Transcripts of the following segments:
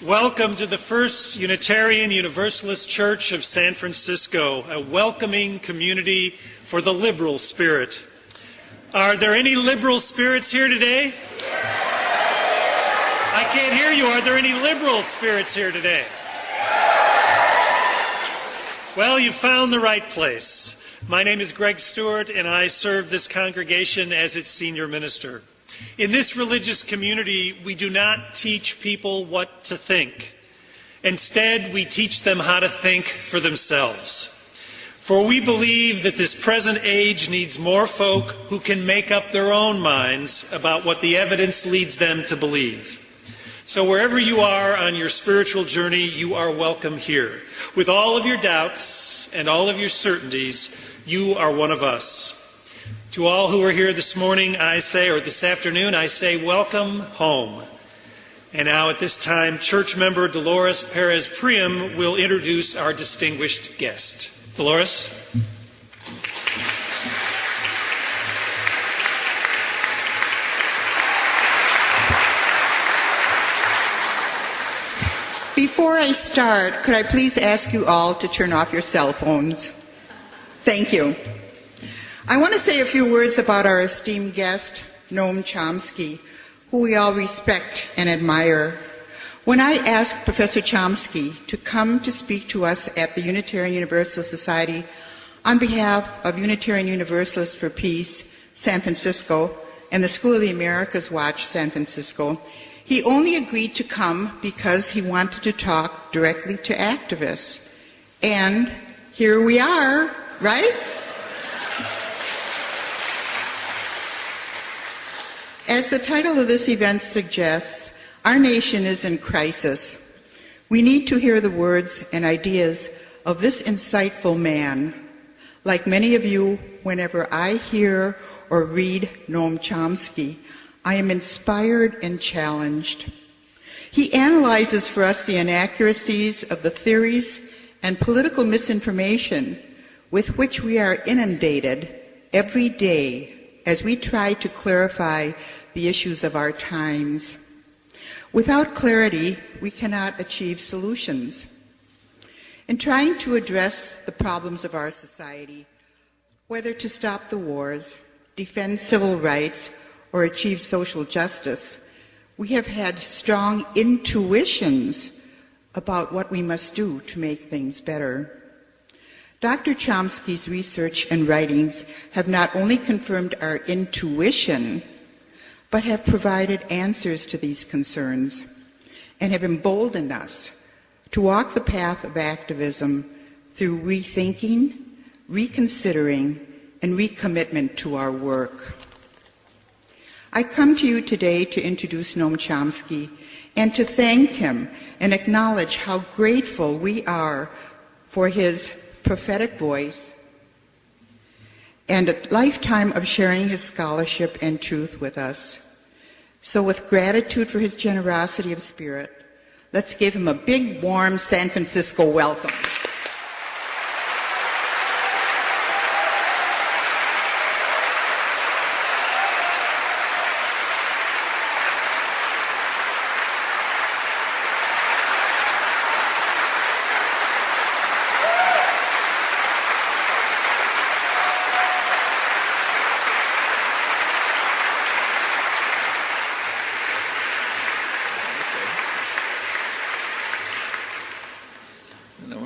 Welcome to the First Unitarian Universalist Church of San Francisco, a welcoming community for the liberal spirit. Are there any liberal spirits here today? I can't hear you. Are there any liberal spirits here today? Well, you found the right place. My name is Greg Stewart, and I serve this congregation as its senior minister. In this religious community, we do not teach people what to think. Instead, we teach them how to think for themselves. For we believe that this present age needs more folk who can make up their own minds about what the evidence leads them to believe. So wherever you are on your spiritual journey, you are welcome here. With all of your doubts and all of your certainties, you are one of us. To all who are here this morning, or this afternoon, I say welcome home. And now at this time, church member Dolores Perez Priam will introduce our distinguished guest. Dolores? Before I start, could I please ask you all to turn off your cell phones? Thank you. I want to say a few words about our esteemed guest, Noam Chomsky, who we all respect and admire. When I asked Professor Chomsky to come to speak to us at the Unitarian Universalist Society on behalf of Unitarian Universalists for Peace, San Francisco, and the School of the Americas Watch, San Francisco, he only agreed to come because he wanted to talk directly to activists. And here we are, right? As the title of this event suggests, our nation is in crisis. We need to hear the words and ideas of this insightful man. Like many of you, whenever I hear or read Noam Chomsky, I am inspired and challenged. He analyzes for us the inaccuracies of the theories and political misinformation with which we are inundated every day as we try to clarify the issues of our times. Without clarity, we cannot achieve solutions. In trying to address the problems of our society, whether to stop the wars, defend civil rights, or achieve social justice, we have had strong intuitions about what we must do to make things better. Dr. Chomsky's research and writings have not only confirmed our intuition, but have provided answers to these concerns and have emboldened us to walk the path of activism through rethinking, reconsidering, and recommitment to our work. I come to you today to introduce Noam Chomsky and to thank him and acknowledge how grateful we are for his prophetic voice and a lifetime of sharing his scholarship and truth with us. So with gratitude for his generosity of spirit, let's give him a big, warm San Francisco welcome.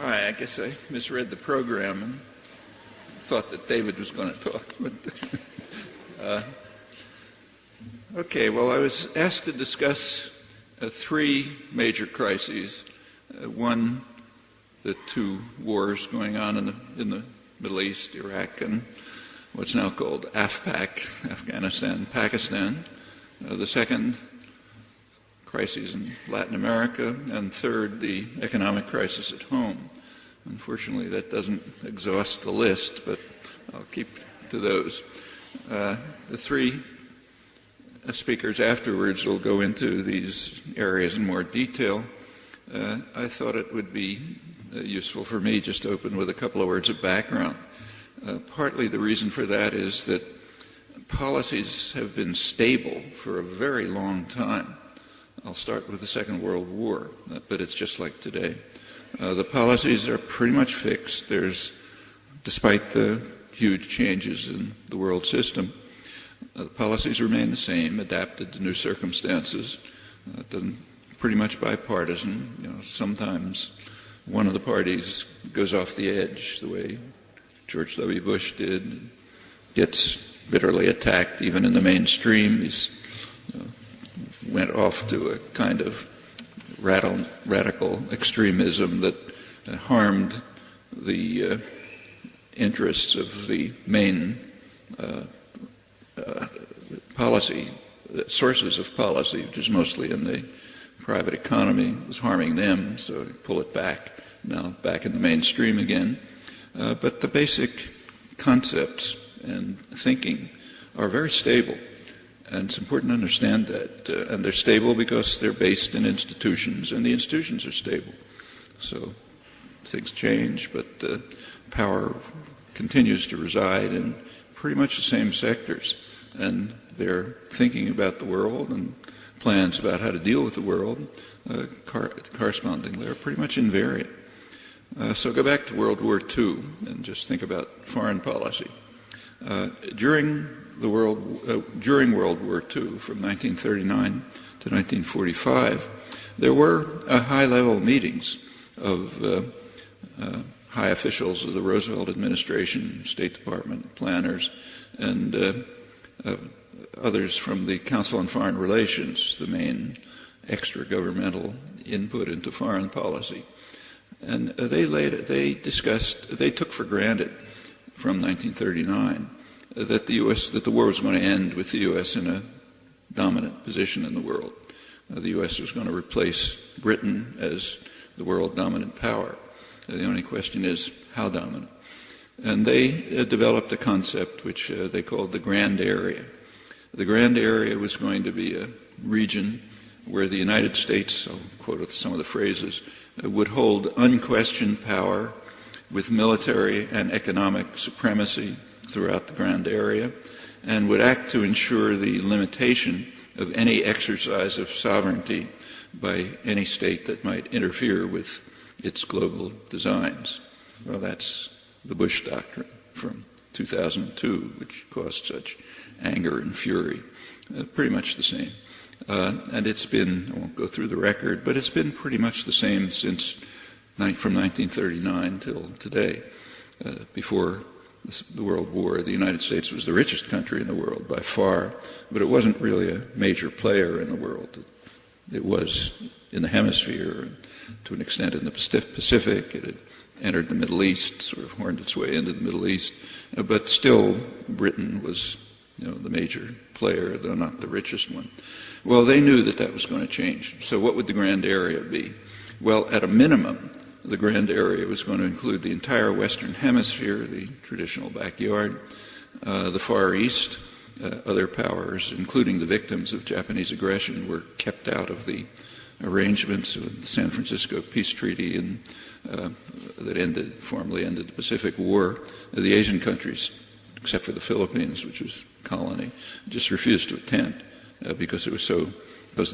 I guess I misread the program and thought that David was going to talk. Okay, well, I was asked to discuss three major crises. One, the two wars going on in the Middle East, Iraq, and what's now called AFPAC, Afghanistan, Pakistan. The second crises in Latin America, and third, the economic crisis at home. Unfortunately, that doesn't exhaust the list, but I'll keep to those. The three speakers afterwards will go into these areas in more detail. I thought it would be useful for me just to open with a couple of words of background. Partly the reason for that is that policies have been stable for a very long time. I'll start with the Second World War, but it's just like today. The policies are pretty much fixed. Despite the huge changes in the world system, the policies remain the same, adapted to new circumstances. Pretty much bipartisan. Sometimes one of the parties goes off the edge, the way George W. Bush did, gets bitterly attacked even in the mainstream. He's went off to a kind of radical extremism that harmed the interests of the main policy, sources of policy, which is mostly in the private economy. It was harming them, so pull it back, now back in the mainstream again. But the basic concepts and thinking are very stable, and it's important to understand that. And they're stable because they're based in institutions, and the institutions are stable. So things change, but power continues to reside in pretty much the same sectors, and they're thinking about the world and plans about how to deal with the world correspondingly are pretty much invariant. So go back to World War II and just think about foreign policy. During World War II, from 1939 to 1945, there were high-level meetings of high officials of the Roosevelt administration, State Department, planners, and others from the Council on Foreign Relations, the main extra-governmental input into foreign policy. And they took for granted from 1939 that the war was going to end with the U.S. in a dominant position in the world. The U.S. was going to replace Britain as the world dominant power. The only question is how dominant. And they developed a concept which they called the Grand Area. The Grand Area was going to be a region where the United States, I'll quote some of the phrases, would hold unquestioned power with military and economic supremacy throughout the Grand Area, and would act to ensure the limitation of any exercise of sovereignty by any state that might interfere with its global designs. Well, that's the Bush Doctrine from 2002, which caused such anger and fury. Pretty much the same. And it's been, I won't go through the record, but it's been pretty much the same from 1939 till today. Before the World War, the United States was the richest country in the world by far, but it wasn't really a major player in the world. It was in the hemisphere, to an extent in the Pacific. It had entered the Middle East, sort of horned its way into the Middle East, but still Britain was the major player, though not the richest one. Well, they knew that was going to change. So what would the Grand Area be? Well, at a minimum, the Grand Area was going to include the entire Western Hemisphere, the traditional backyard, the Far East. Other powers, including the victims of Japanese aggression, were kept out of the arrangements of the San Francisco Peace Treaty that formally ended the Pacific War. The Asian countries, except for the Philippines, which was a colony, just refused to attend because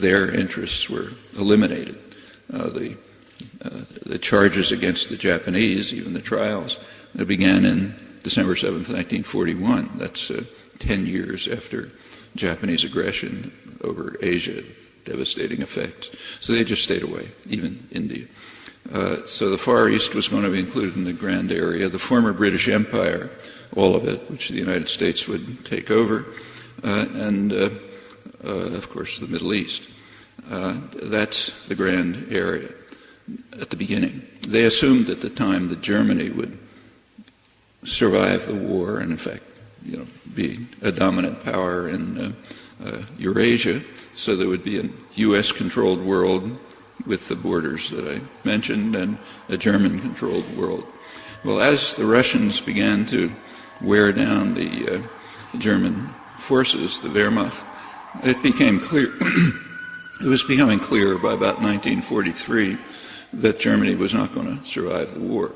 their interests were eliminated. The charges against the Japanese, even the trials, began in December 7th, 1941. That's 10 years after Japanese aggression over Asia, devastating effects. So they just stayed away, even India. So the Far East was going to be included in the Grand Area. The former British Empire, all of it, which the United States would take over, and of course the Middle East. That's the Grand Area at the beginning. They assumed at the time that Germany would survive the war and, in fact, be a dominant power in Eurasia, so there would be a U.S.-controlled world with the borders that I mentioned and a German-controlled world. Well, as the Russians began to wear down the German forces, the Wehrmacht, it became clear, it was becoming clear by about 1943 that Germany was not going to survive the war.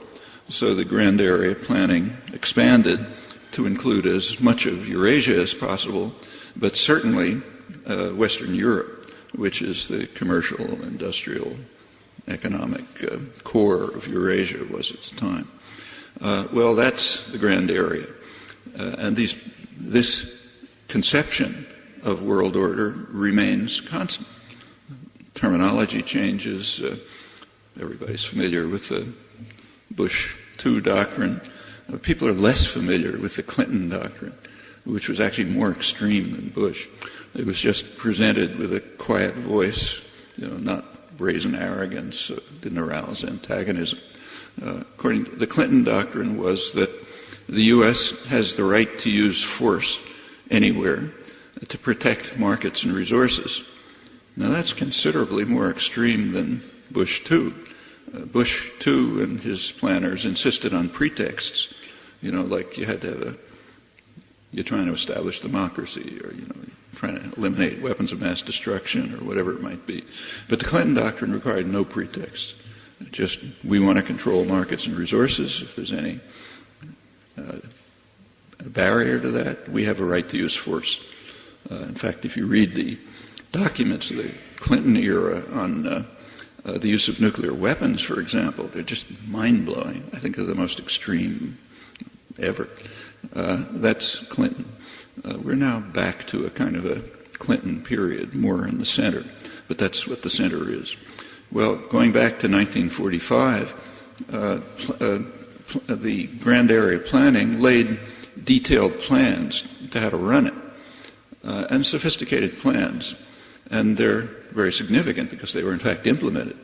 So the Grand Area Planning expanded to include as much of Eurasia as possible, but certainly Western Europe, which is the commercial, industrial, economic core of Eurasia was at the time. Well, that's the Grand Area. And this conception of world order remains constant. Terminology changes. Everybody's familiar with the Bush II doctrine. People are less familiar with the Clinton doctrine, which was actually more extreme than Bush. It was just presented with a quiet voice, not brazen arrogance, didn't arouse antagonism. According to the Clinton doctrine was that the U.S. has the right to use force anywhere to protect markets and resources. Now that's considerably more extreme than Bush II. Bush II and his planners insisted on pretexts, like you had to you're trying to establish democracy, or trying to eliminate weapons of mass destruction, or whatever it might be. But the Clinton doctrine required no pretext. Just, we want to control markets and resources. If there's any barrier to that, we have a right to use force. In fact, if you read the documents of the Clinton era on the use of nuclear weapons, for example, they're just mind-blowing. I think they're the most extreme ever. That's Clinton. We're now back to a kind of a Clinton period, more in the center, but that's what the center is. Well, going back to 1945, the Grand Area Planning laid detailed plans to how to run it, and sophisticated plans. And they're very significant because they were in fact implemented.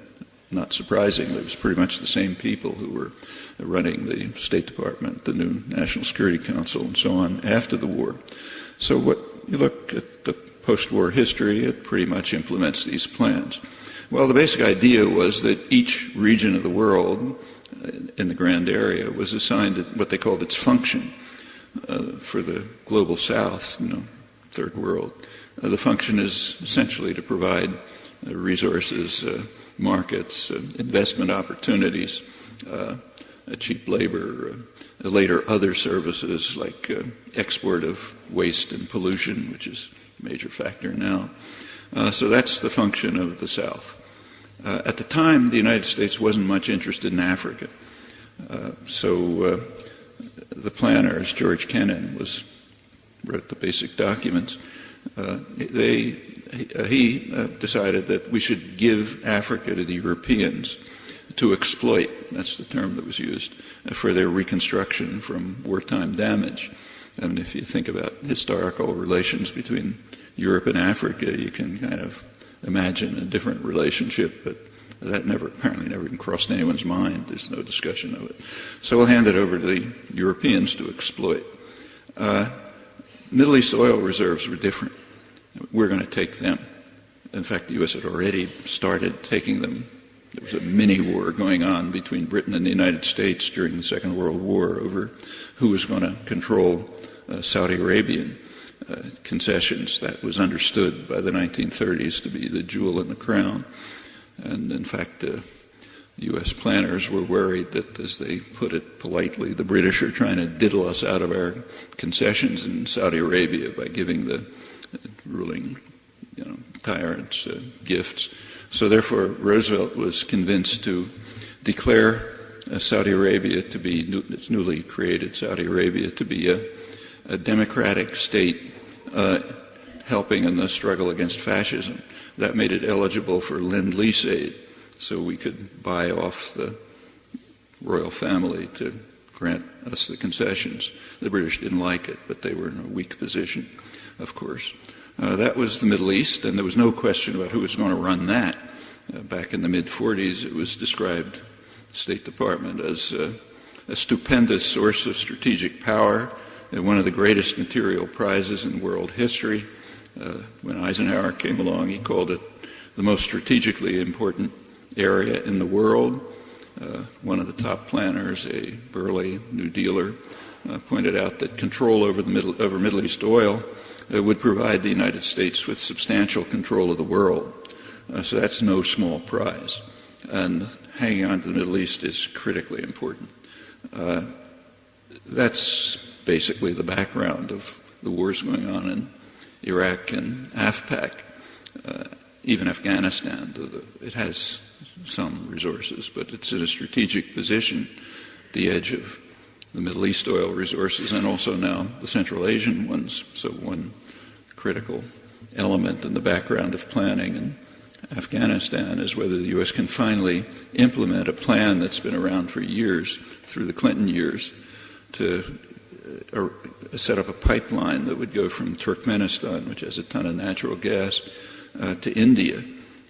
Not surprisingly, it was pretty much the same people who were running the State Department, the new National Security Council, and so on after the war. So what you look at the post-war history, it pretty much implements these plans. Well, the basic idea was that each region of the world in the Grand Area was assigned what they called its function. For the global south, third world, the function is essentially to provide resources, markets, investment opportunities, cheap labor, later other services like export of waste and pollution, which is a major factor now. So that's the function of the South. At the time, the United States wasn't much interested in Africa. So the planners, George Kennan, wrote the basic documents. He decided that we should give Africa to the Europeans to exploit. That's the term that was used for their reconstruction from wartime damage. And if you think about historical relations between Europe and Africa, you can kind of imagine a different relationship, but that apparently never even crossed anyone's mind. There's no discussion of it. So we'll hand it over to the Europeans to exploit. Middle East oil reserves were different. We're going to take them. In fact, the U.S. had already started taking them. There was a mini-war going on between Britain and the United States during the Second World War over who was going to control Saudi Arabian concessions. That was understood by the 1930s to be the jewel in the crown. And in fact, U.S. planners were worried that, as they put it politely, the British are trying to diddle us out of our concessions in Saudi Arabia by giving the ruling tyrants gifts. So therefore, Roosevelt was convinced to declare Saudi Arabia to be, its newly created Saudi Arabia, to be a democratic state helping in the struggle against fascism. That made it eligible for Lend-Lease aid, so we could buy off the royal family to grant us the concessions. The British didn't like it, but they were in a weak position, of course. That was the Middle East, and there was no question about who was going to run that. Back in the mid-40s, it was described, the State Department, as a stupendous source of strategic power and one of the greatest material prizes in world history. When Eisenhower came along, he called it the most strategically important area in the world. One of the top planners, a burly New Dealer, pointed out that control over Middle East oil would provide the United States with substantial control of the world. So that's no small prize. And hanging on to the Middle East is critically important. That's basically the background of the wars going on in Iraq and AfPak. Even Afghanistan, it has some resources, but it's in a strategic position, the edge of the Middle East oil resources and also now the Central Asian ones. So one critical element in the background of planning in Afghanistan is whether the U.S. can finally implement a plan that's been around for years, through the Clinton years, to set up a pipeline that would go from Turkmenistan, which has a ton of natural gas, to India,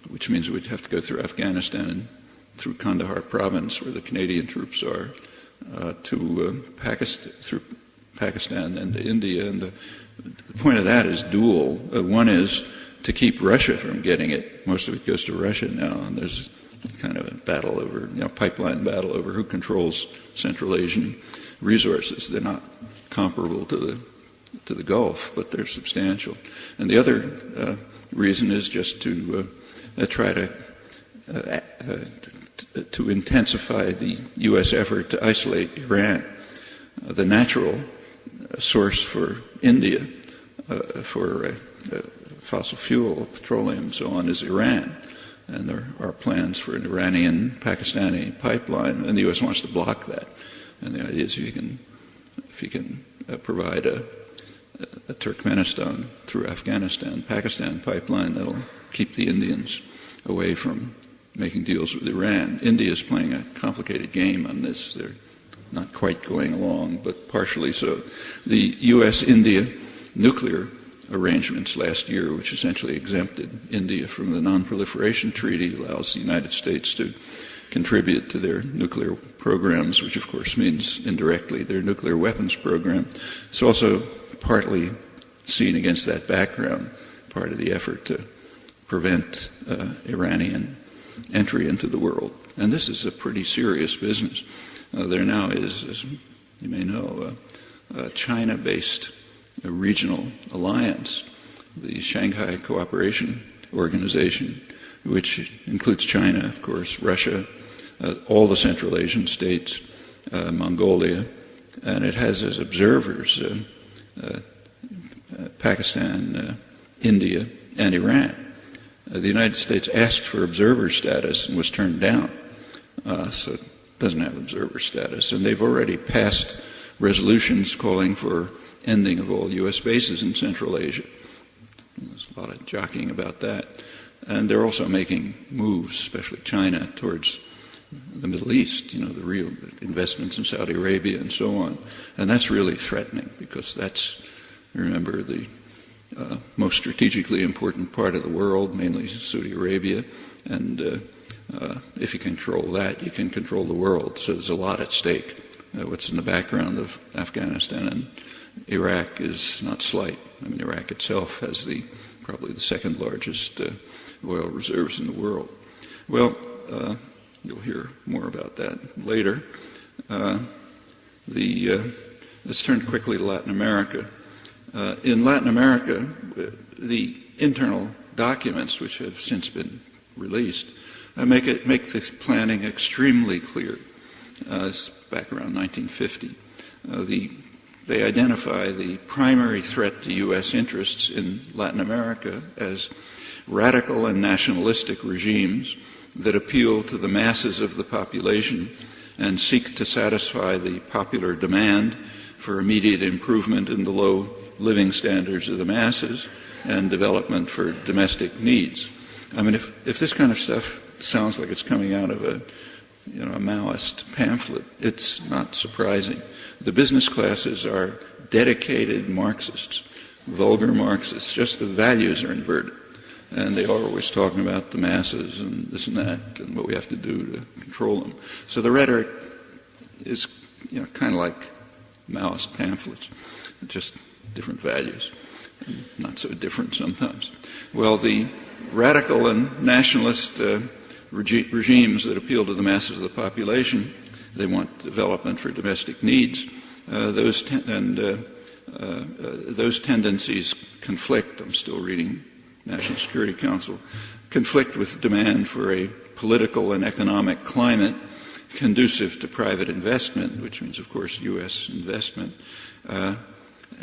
which means we'd have to go through Afghanistan and through Kandahar province, where the Canadian troops are, to Pakistan, through Pakistan and to India. And the point of that is dual. One is to keep Russia from getting it. Most of it goes to Russia now, and there's kind of a battle over, pipeline battle over who controls Central Asian resources. They're not comparable to the Gulf, but they're substantial. And the other reason is just to try to intensify the U.S. effort to isolate Iran. The natural source for India for fossil fuel, petroleum, and so on, is Iran. And there are plans for an Iranian-Pakistani pipeline, and the U.S. wants to block that. And the idea is if you can provide a Turkmenistan through Afghanistan, Pakistan pipeline, that'll keep the Indians away from making deals with Iran. India is playing a complicated game on this. They're not quite going along, but partially so. The U.S.-India nuclear arrangements last year, which essentially exempted India from the Non-Proliferation Treaty, allows the United States to contribute to their nuclear programs, which of course means indirectly their nuclear weapons program. It's also partly seen against that background, part of the effort to prevent Iranian entry into the world. And this is a pretty serious business. There now is, as you may know, a China-based regional alliance, the Shanghai Cooperation Organization, which includes China, of course, Russia, all the Central Asian states, Mongolia, and it has as observers Pakistan, India, and Iran. The United States asked for observer status and was turned down, so it doesn't have observer status. And they've already passed resolutions calling for ending of all U.S. bases in Central Asia. There's a lot of jockeying about that. And they're also making moves, especially China, towards the Middle East, the real investments in Saudi Arabia and so on. And that's really threatening because that's, remember, the most strategically important part of the world, mainly Saudi Arabia. And if you control that, you can control the world. So there's a lot at stake. What's in the background of Afghanistan and Iraq is not slight. I mean, Iraq itself has probably the second largest oil reserves in the world. Well, you'll hear more about that later. Let's turn quickly to Latin America. In Latin America, the internal documents, which have since been released, make this planning extremely clear. It's back around 1950. They identify the primary threat to U.S. interests in Latin America as radical and nationalistic regimes that appeal to the masses of the population and seek to satisfy the popular demand for immediate improvement in the low living standards of the masses and development for domestic needs. I mean, if this kind of stuff sounds like it's coming out of a Maoist pamphlet, it's not surprising. The business classes are dedicated Marxists, vulgar Marxists, just the values are inverted. And they are always talking about the masses and this and that and what we have to do to control them. So the rhetoric is kind of like Maoist pamphlets, just different values. not so different sometimes. Well, the radical and nationalist regimes that appeal to the masses of the population, they want development for domestic needs. Those tendencies conflict. I'm still reading National Security Council, conflict with demand for a political and economic climate conducive to private investment, which means, of course, U.S. investment,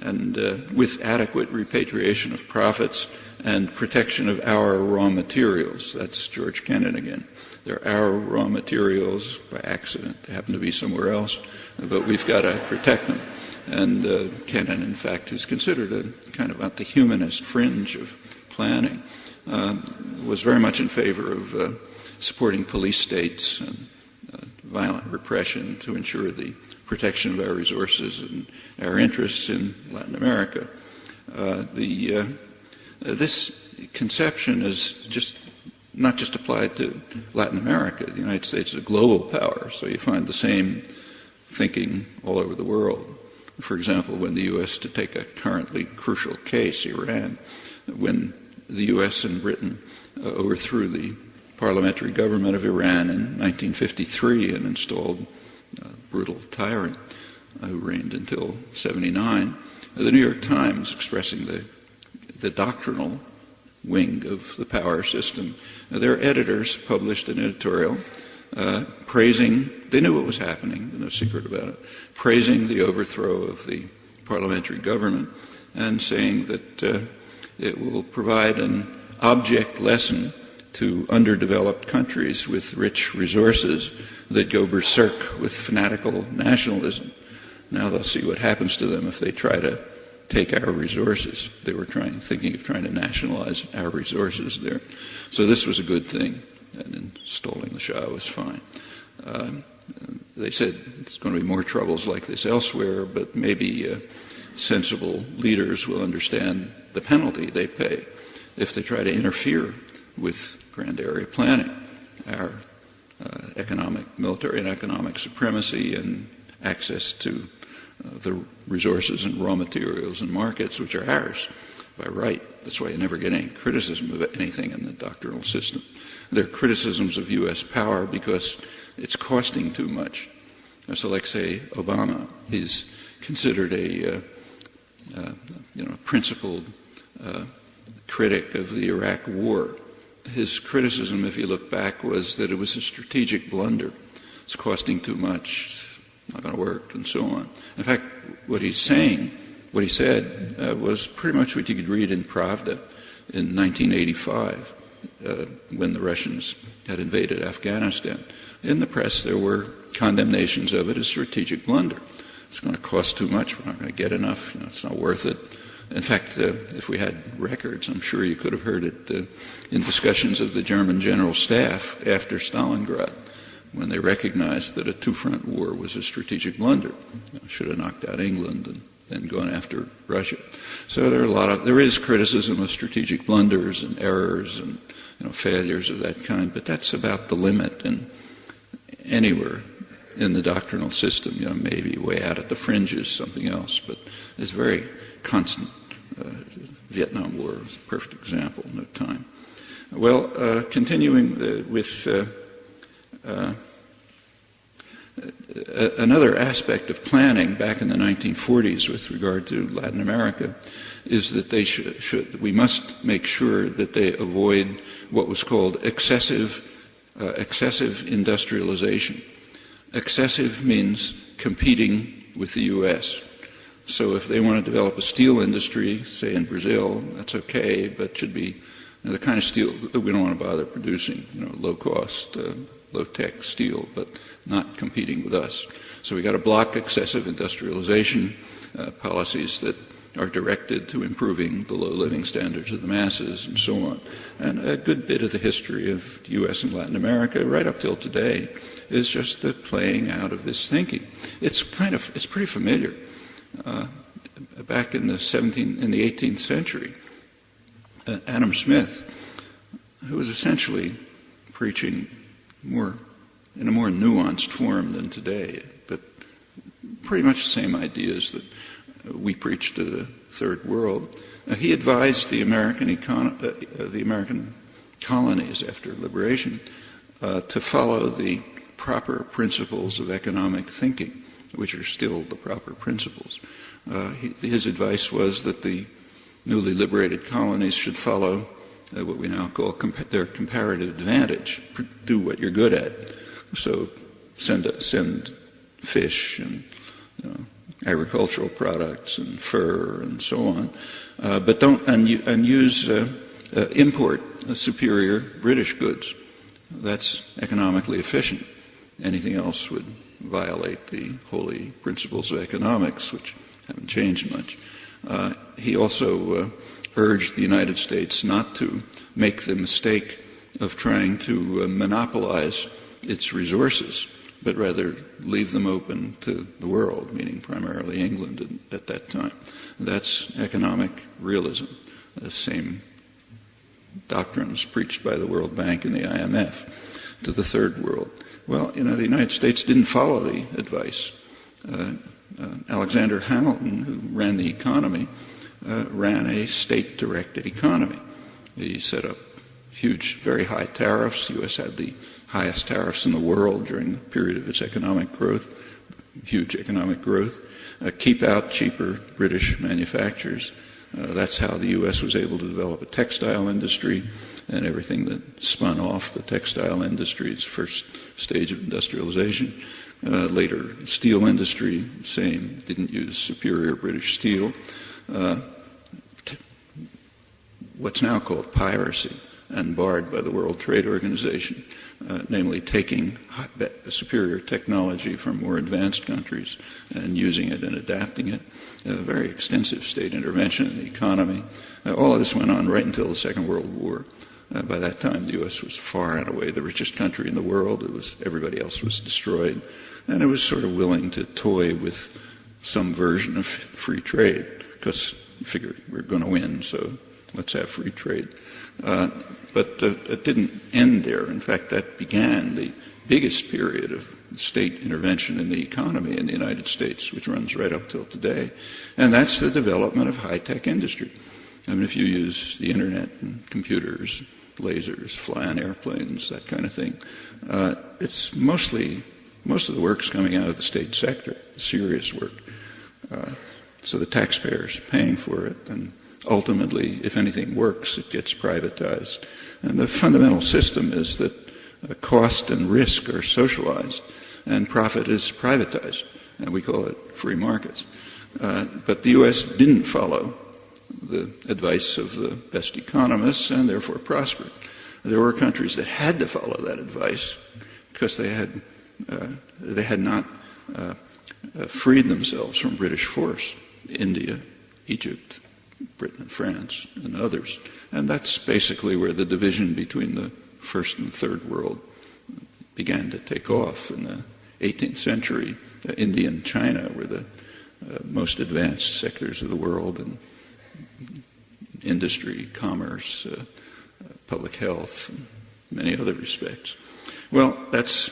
and with adequate repatriation of profits and protection of our raw materials. That's George Kennan again. They're our raw materials by accident. They happen to be somewhere else, but we've got to protect them. And Kennan, in fact, is considered a kind of at the humanist fringe of planning, was very much in favor of supporting police states and violent repression to ensure the protection of our resources and our interests in Latin America. This conception is not just applied to Latin America. The United States is a global power, so you find the same thinking all over the world. For example, when the U.S., to take a currently crucial case, Iran, when the U.S. and Britain overthrew the parliamentary government of Iran in 1953 and installed a brutal tyrant who reigned until 1979, the New York Times, expressing the doctrinal wing of the power system, their editors published an editorial praising, they knew what was happening, no secret about it, praising the overthrow of the parliamentary government and saying that it will provide an object lesson to underdeveloped countries with rich resources that go berserk with fanatical nationalism. Now they'll see what happens to them if they try to take our resources. They were thinking of trying to nationalize our resources there. So this was a good thing, and installing the Shah was fine. They said it's going to be more troubles like this elsewhere, but maybe sensible leaders will understand the penalty they pay if they try to interfere with grand area planning, our military and economic supremacy and access to the resources and raw materials and markets which are ours by right. That's why you never get any criticism of anything in the doctrinal system. There are criticisms of U.S. power because it's costing too much. So like, say, Obama, he's considered a principled critic of the Iraq War. His criticism, if you look back, was that it was a strategic blunder. It's costing too much, it's not going to work, and so on. In fact, what he said was pretty much what you could read in Pravda in 1985 when the Russians had invaded Afghanistan. In the press, there were condemnations of it as strategic blunder. It's going to cost too much. We're not going to get enough. It's not worth it. In fact, if we had records, I'm sure you could have heard it in discussions of the German General Staff after Stalingrad, when they recognized that a two-front war was a strategic blunder. Should have knocked out England and then gone after Russia. So there is criticism of strategic blunders and errors and failures of that kind, but that's about the limit. And anywhere in the doctrinal system, maybe way out at the fringes, something else, but it's very constant. Vietnam War is a perfect example, no time. Well, continuing with another aspect of planning back in the 1940s with regard to Latin America is that we must make sure that they avoid what was called excessive industrialization. Excessive means competing with the U.S. So if they want to develop a steel industry, say in Brazil, that's okay, but it should be the kind of steel that we don't want to bother producing, low-cost, low-tech steel, but not competing with us. So we got to block excessive industrialization policies that are directed to improving the low living standards of the masses and so on. And a good bit of the history of the U.S. and Latin America, right up till today, is just the playing out of this thinking. It's pretty familiar. Back in the 18th century, Adam Smith, who was essentially preaching in a more nuanced form than today, but pretty much the same ideas that we preach to the Third World. He advised the American colonies after liberation to follow the proper principles of economic thinking, which are still the proper principles. His advice was that the newly liberated colonies should follow what we now call their comparative advantage. Do what you're good at. So send fish and agricultural products and fur and so on, but don't use import superior British goods. That's economically efficient. Anything else would violate the holy principles of economics, which haven't changed much. He also urged the United States not to make the mistake of trying to monopolize its resources, but rather leave them open to the world, meaning primarily England at that time. That's economic realism, the same doctrines preached by the World Bank and the IMF to the Third World. Well, the United States didn't follow the advice. Alexander Hamilton, who ran the economy, ran a state-directed economy. He set up huge, very high tariffs. The U.S. had the highest tariffs in the world during the period of its economic growth, huge economic growth. Keep out cheaper British manufacturers. That's how the U.S. was able to develop a textile industry and everything that spun off the textile industry, its first stage of industrialization. Later, steel industry, same, didn't use superior British steel. What's now called piracy and barred by the World Trade Organization, namely taking superior technology from more advanced countries and using it and adapting it. Very extensive state intervention in the economy. All of this went on right until the Second World War. By that time, the U.S. was far and away the richest country in the world. Everybody else was destroyed. And it was sort of willing to toy with some version of free trade because you figured we're going to win, so let's have free trade. But it didn't end there. In fact, that began the biggest period of state intervention in the economy in the United States, which runs right up till today. And that's the development of high-tech industry. I mean, if you use the internet and computers, lasers, fly on airplanes, that kind of thing, it's most of the work's coming out of the state sector, serious work. So the taxpayer's paying for it, and ultimately, if anything works, it gets privatized. And the fundamental system is that cost and risk are socialized, and profit is privatized, and we call it free markets. But the U.S. didn't follow the advice of the best economists and therefore prospered. There were countries that had to follow that advice because they had not freed themselves from British force. India, Egypt, Britain and France and others. And that's basically where the division between the First and Third World began to take off. In the 18th century, India and China were the most advanced sectors of the world in industry, commerce, public health, and many other respects. Well, that's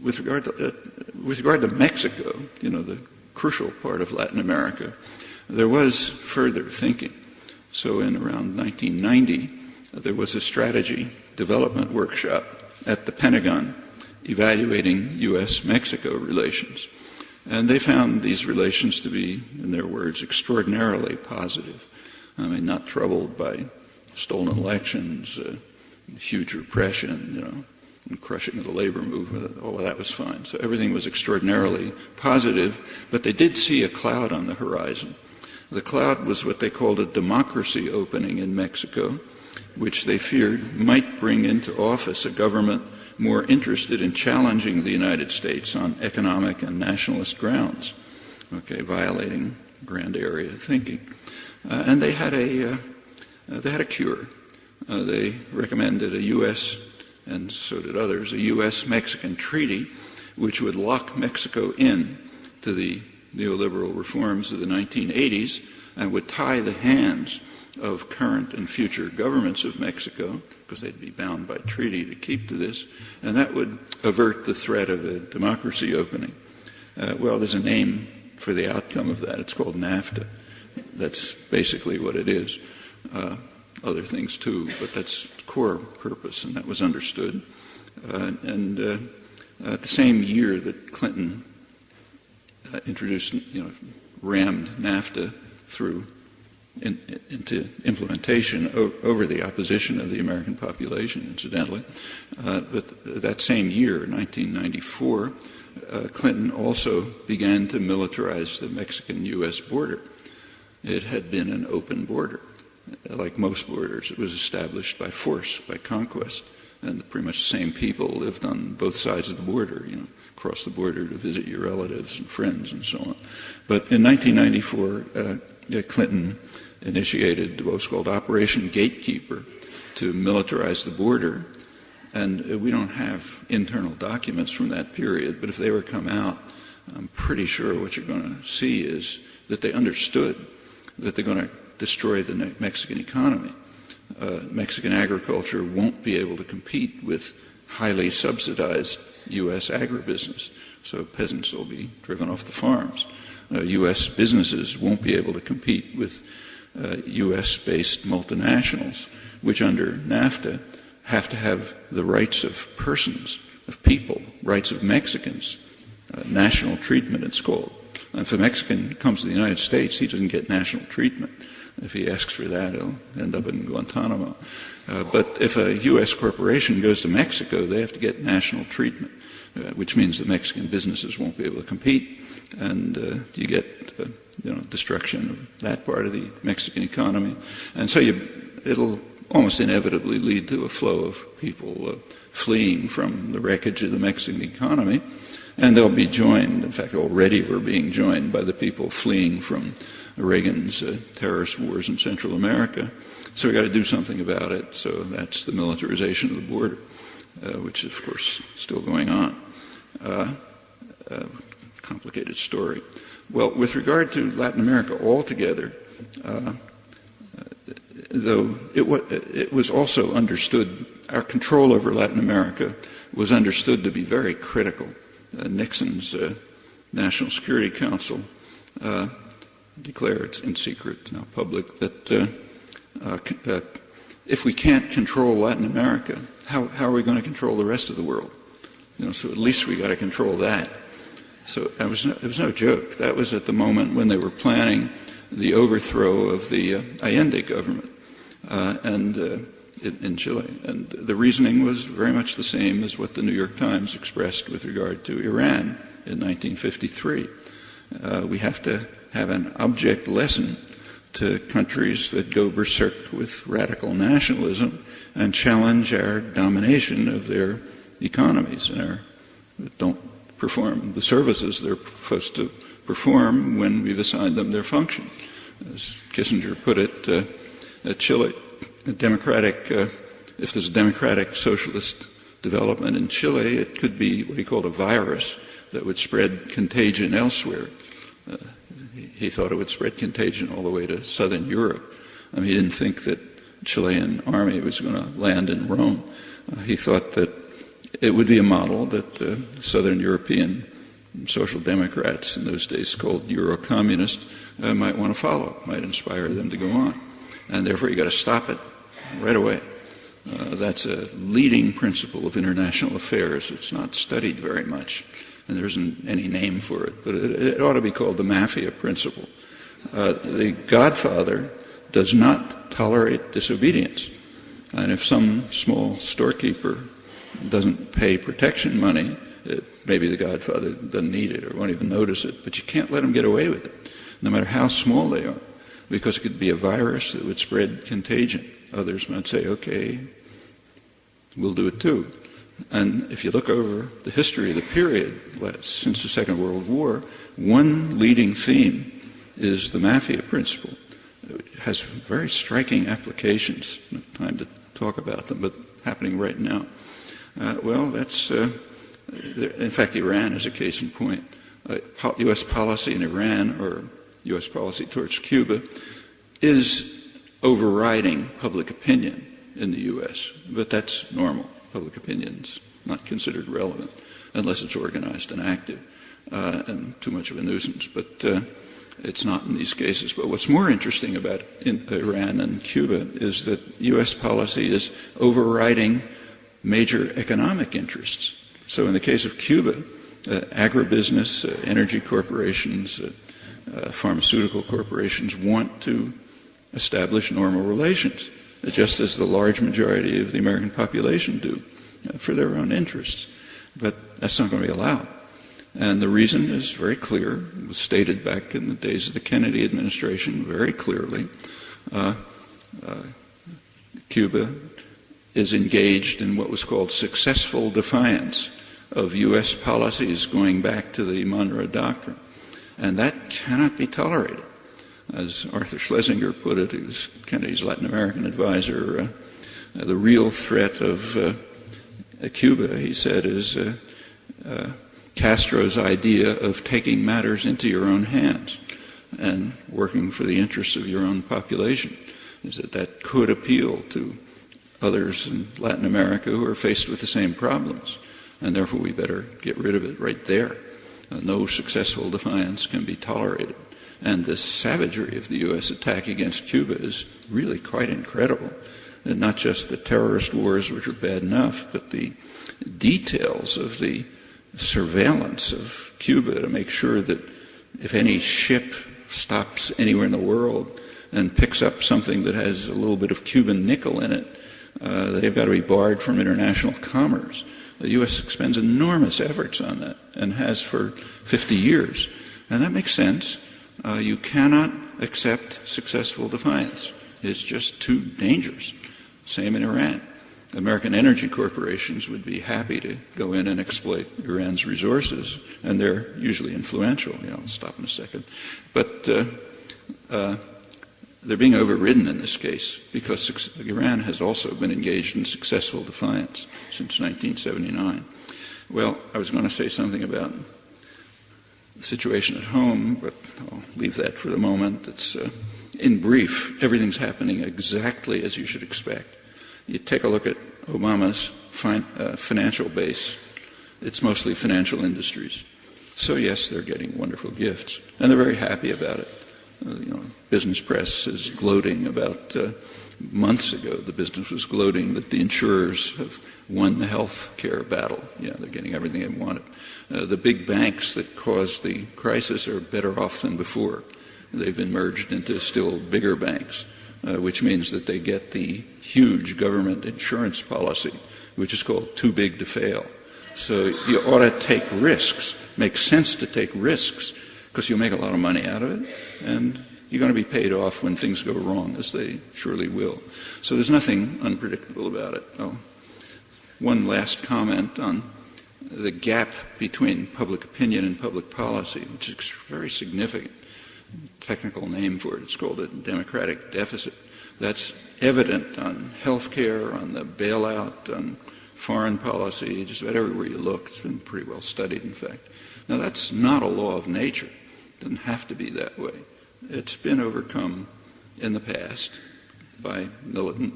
with regard to Mexico, the crucial part of Latin America. There was further thinking. So in around 1990, there was a strategy development workshop at the Pentagon evaluating U.S.-Mexico relations. And they found these relations to be, in their words, extraordinarily positive. I mean, not troubled by stolen elections, huge repression, and crushing of the labor movement. All of that was fine. So everything was extraordinarily positive, but they did see a cloud on the horizon. The cloud was what they called a democracy opening in Mexico, which they feared might bring into office a government more interested in challenging the United States on economic and nationalist grounds, violating grand area thinking. And they had a cure. They recommended a U.S., and so did others, a U.S.-Mexican treaty which would lock Mexico in to the neoliberal reforms of the 1980s and would tie the hands of current and future governments of Mexico, because they'd be bound by treaty to keep to this, and that would avert the threat of a democracy opening. Well, there's a name for the outcome of that. It's called NAFTA. That's basically what it is. Other things too, but that's the core purpose, and that was understood. And the same year that Clinton introduced, rammed NAFTA through into implementation over the opposition of the American population, incidentally. But that same year, 1994, Clinton also began to militarize the Mexican-U.S. border. It had been an open border. Like most borders, it was established by force, by conquest, and pretty much the same people lived on both sides of the border, across the border to visit your relatives and friends and so on. But in 1994, Clinton initiated what was called Operation Gatekeeper to militarize the border, and we don't have internal documents from that period, but if they were to come out, I'm pretty sure what you're going to see is that they understood that they're going to destroy the Mexican economy. Mexican agriculture won't be able to compete with highly subsidized U.S. agribusiness, so peasants will be driven off the farms. U.S. businesses won't be able to compete with U.S.-based multinationals, which under NAFTA have to have the rights of persons, of people, rights of Mexicans, national treatment it's called. And if a Mexican comes to the United States, he doesn't get national treatment. If he asks for that, he'll end up in Guantanamo. But if a U.S. corporation goes to Mexico, they have to get national treatment, which means that Mexican businesses won't be able to compete, and you get destruction of that part of the Mexican economy. And so it'll almost inevitably lead to a flow of people fleeing from the wreckage of the Mexican economy, and they'll be joined, in fact already we're being joined by the people fleeing from Reagan's terrorist wars in Central America. So we've got to do something about it. So that's the militarization of the border, which is, of course, still going on. Complicated story. Well, with regard to Latin America altogether, though it was also understood, our control over Latin America was understood to be very critical. Nixon's National Security Council declared in secret, now public, that if we can't control Latin America, how are we going to control the rest of the world? So at least we got to control that. So it was no joke. That was at the moment when they were planning the overthrow of the Allende government in Chile. And the reasoning was very much the same as what the New York Times expressed with regard to Iran in 1953. We have to have an object lesson to countries that go berserk with radical nationalism and challenge our domination of their economies and don't perform the services they're supposed to perform when we've assigned them their function. As Kissinger put it, Chile, if there's a democratic socialist development in Chile, it could be what he called a virus that would spread contagion elsewhere. He thought it would spread contagion all the way to southern Europe. He didn't think that the Chilean army was going to land in Rome. He thought that it would be a model that southern European social democrats, in those days called Euro-communists, might want to follow, might inspire them to go on. And therefore you've got to stop it right away. That's a leading principle of international affairs. It's not studied very much, and there isn't any name for it, but it ought to be called the mafia principle. The Godfather does not tolerate disobedience. And if some small storekeeper doesn't pay protection money, maybe the Godfather doesn't need it or won't even notice it, but you can't let them get away with it, no matter how small they are, because it could be a virus that would spread contagion. Others might say, okay, we'll do it too. And if you look over the history of the period since the Second World War, one leading theme is the mafia principle. It has very striking applications. No time to talk about them, but happening right now. In fact, Iran is a case in point. U.S. policy in Iran, or U.S. policy towards Cuba, is overriding public opinion in the U.S., but that's normal. Public opinion's not considered relevant unless it's organized and active. and too much of a nuisance. But it's not in these cases. But what's more interesting about Iran and Cuba is that U.S. policy is overriding major economic interests. So in the case of Cuba, agribusiness, energy corporations, pharmaceutical corporations want to establish normal relations, just as the large majority of the American population do, for their own interests. But that's not going to be allowed. And the reason is very clear. It was stated back in the days of the Kennedy administration very clearly. Cuba is engaged in what was called successful defiance of U.S. policies going back to the Monroe Doctrine. And that cannot be tolerated. As Arthur Schlesinger put it, who was Kennedy's Latin American advisor, the real threat of Cuba, he said, is Castro's idea of taking matters into your own hands and working for the interests of your own population, is that could appeal to others in Latin America who are faced with the same problems. And therefore we better get rid of it right there. No successful defiance can be tolerated. And the savagery of the U.S. attack against Cuba is really quite incredible. And not just the terrorist wars, which are bad enough, but the details of the surveillance of Cuba to make sure that if any ship stops anywhere in the world and picks up something that has a little bit of Cuban nickel in it, they've got to be barred from international commerce. The U.S. expends enormous efforts on that and has for 50 years. And that makes sense. You cannot accept successful defiance. It's just too dangerous. Same in Iran. American energy corporations would be happy to go in and exploit Iran's resources, and they're usually influential. I'll stop in a second. But they're being overridden in this case because Iran has also been engaged in successful defiance since 1979. Well, I was going to say something about the situation at home, but I'll leave that for the moment. It's, in brief, everything's happening exactly as you should expect. You take a look at Obama's financial base. It's mostly financial industries. So yes, they're getting wonderful gifts, and they're very happy about it. Business press is gloating about months ago. The business was gloating that the insurers have won the health care battle. Yeah, they're getting everything they wanted. The big banks that caused the crisis are better off than before. They've been merged into still bigger banks, which means that they get the huge government insurance policy, which is called too big to fail. So you ought to take risks. Makes sense to take risks because you'll make a lot of money out of it, and you're going to be paid off when things go wrong, as they surely will. So there's nothing unpredictable about it. Oh, one last comment on the gap between public opinion and public policy, which is very significant. Technical name for it, it's called a democratic deficit. That's evident on health care, on the bailout, on foreign policy, just about everywhere you look. It's been pretty well studied, in fact. Now, that's not a law of nature. It doesn't have to be that way. It's been overcome in the past by militant,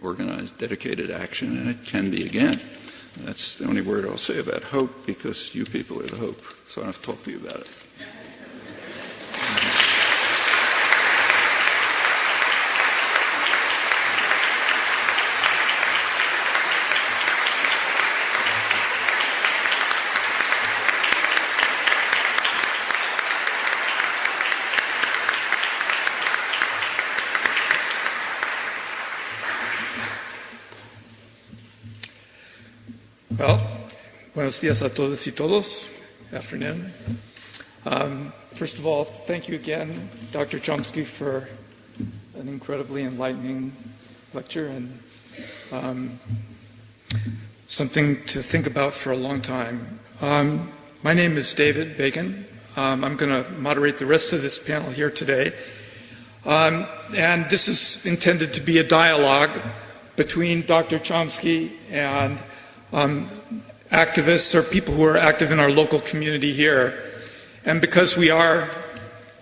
organized, dedicated action, and it can be again. That's the only word I'll say about hope, because you people are the hope, so I don't have to talk to you about it. Well, buenos días a todos y todos. Afternoon. First of all, thank you again, Dr. Chomsky, for an incredibly enlightening lecture and something to think about for a long time. My name is David Bacon. I'm going to moderate the rest of this panel here today. And this is intended to be a dialogue between Dr. Chomsky and activists or people who are active in our local community here. And because we are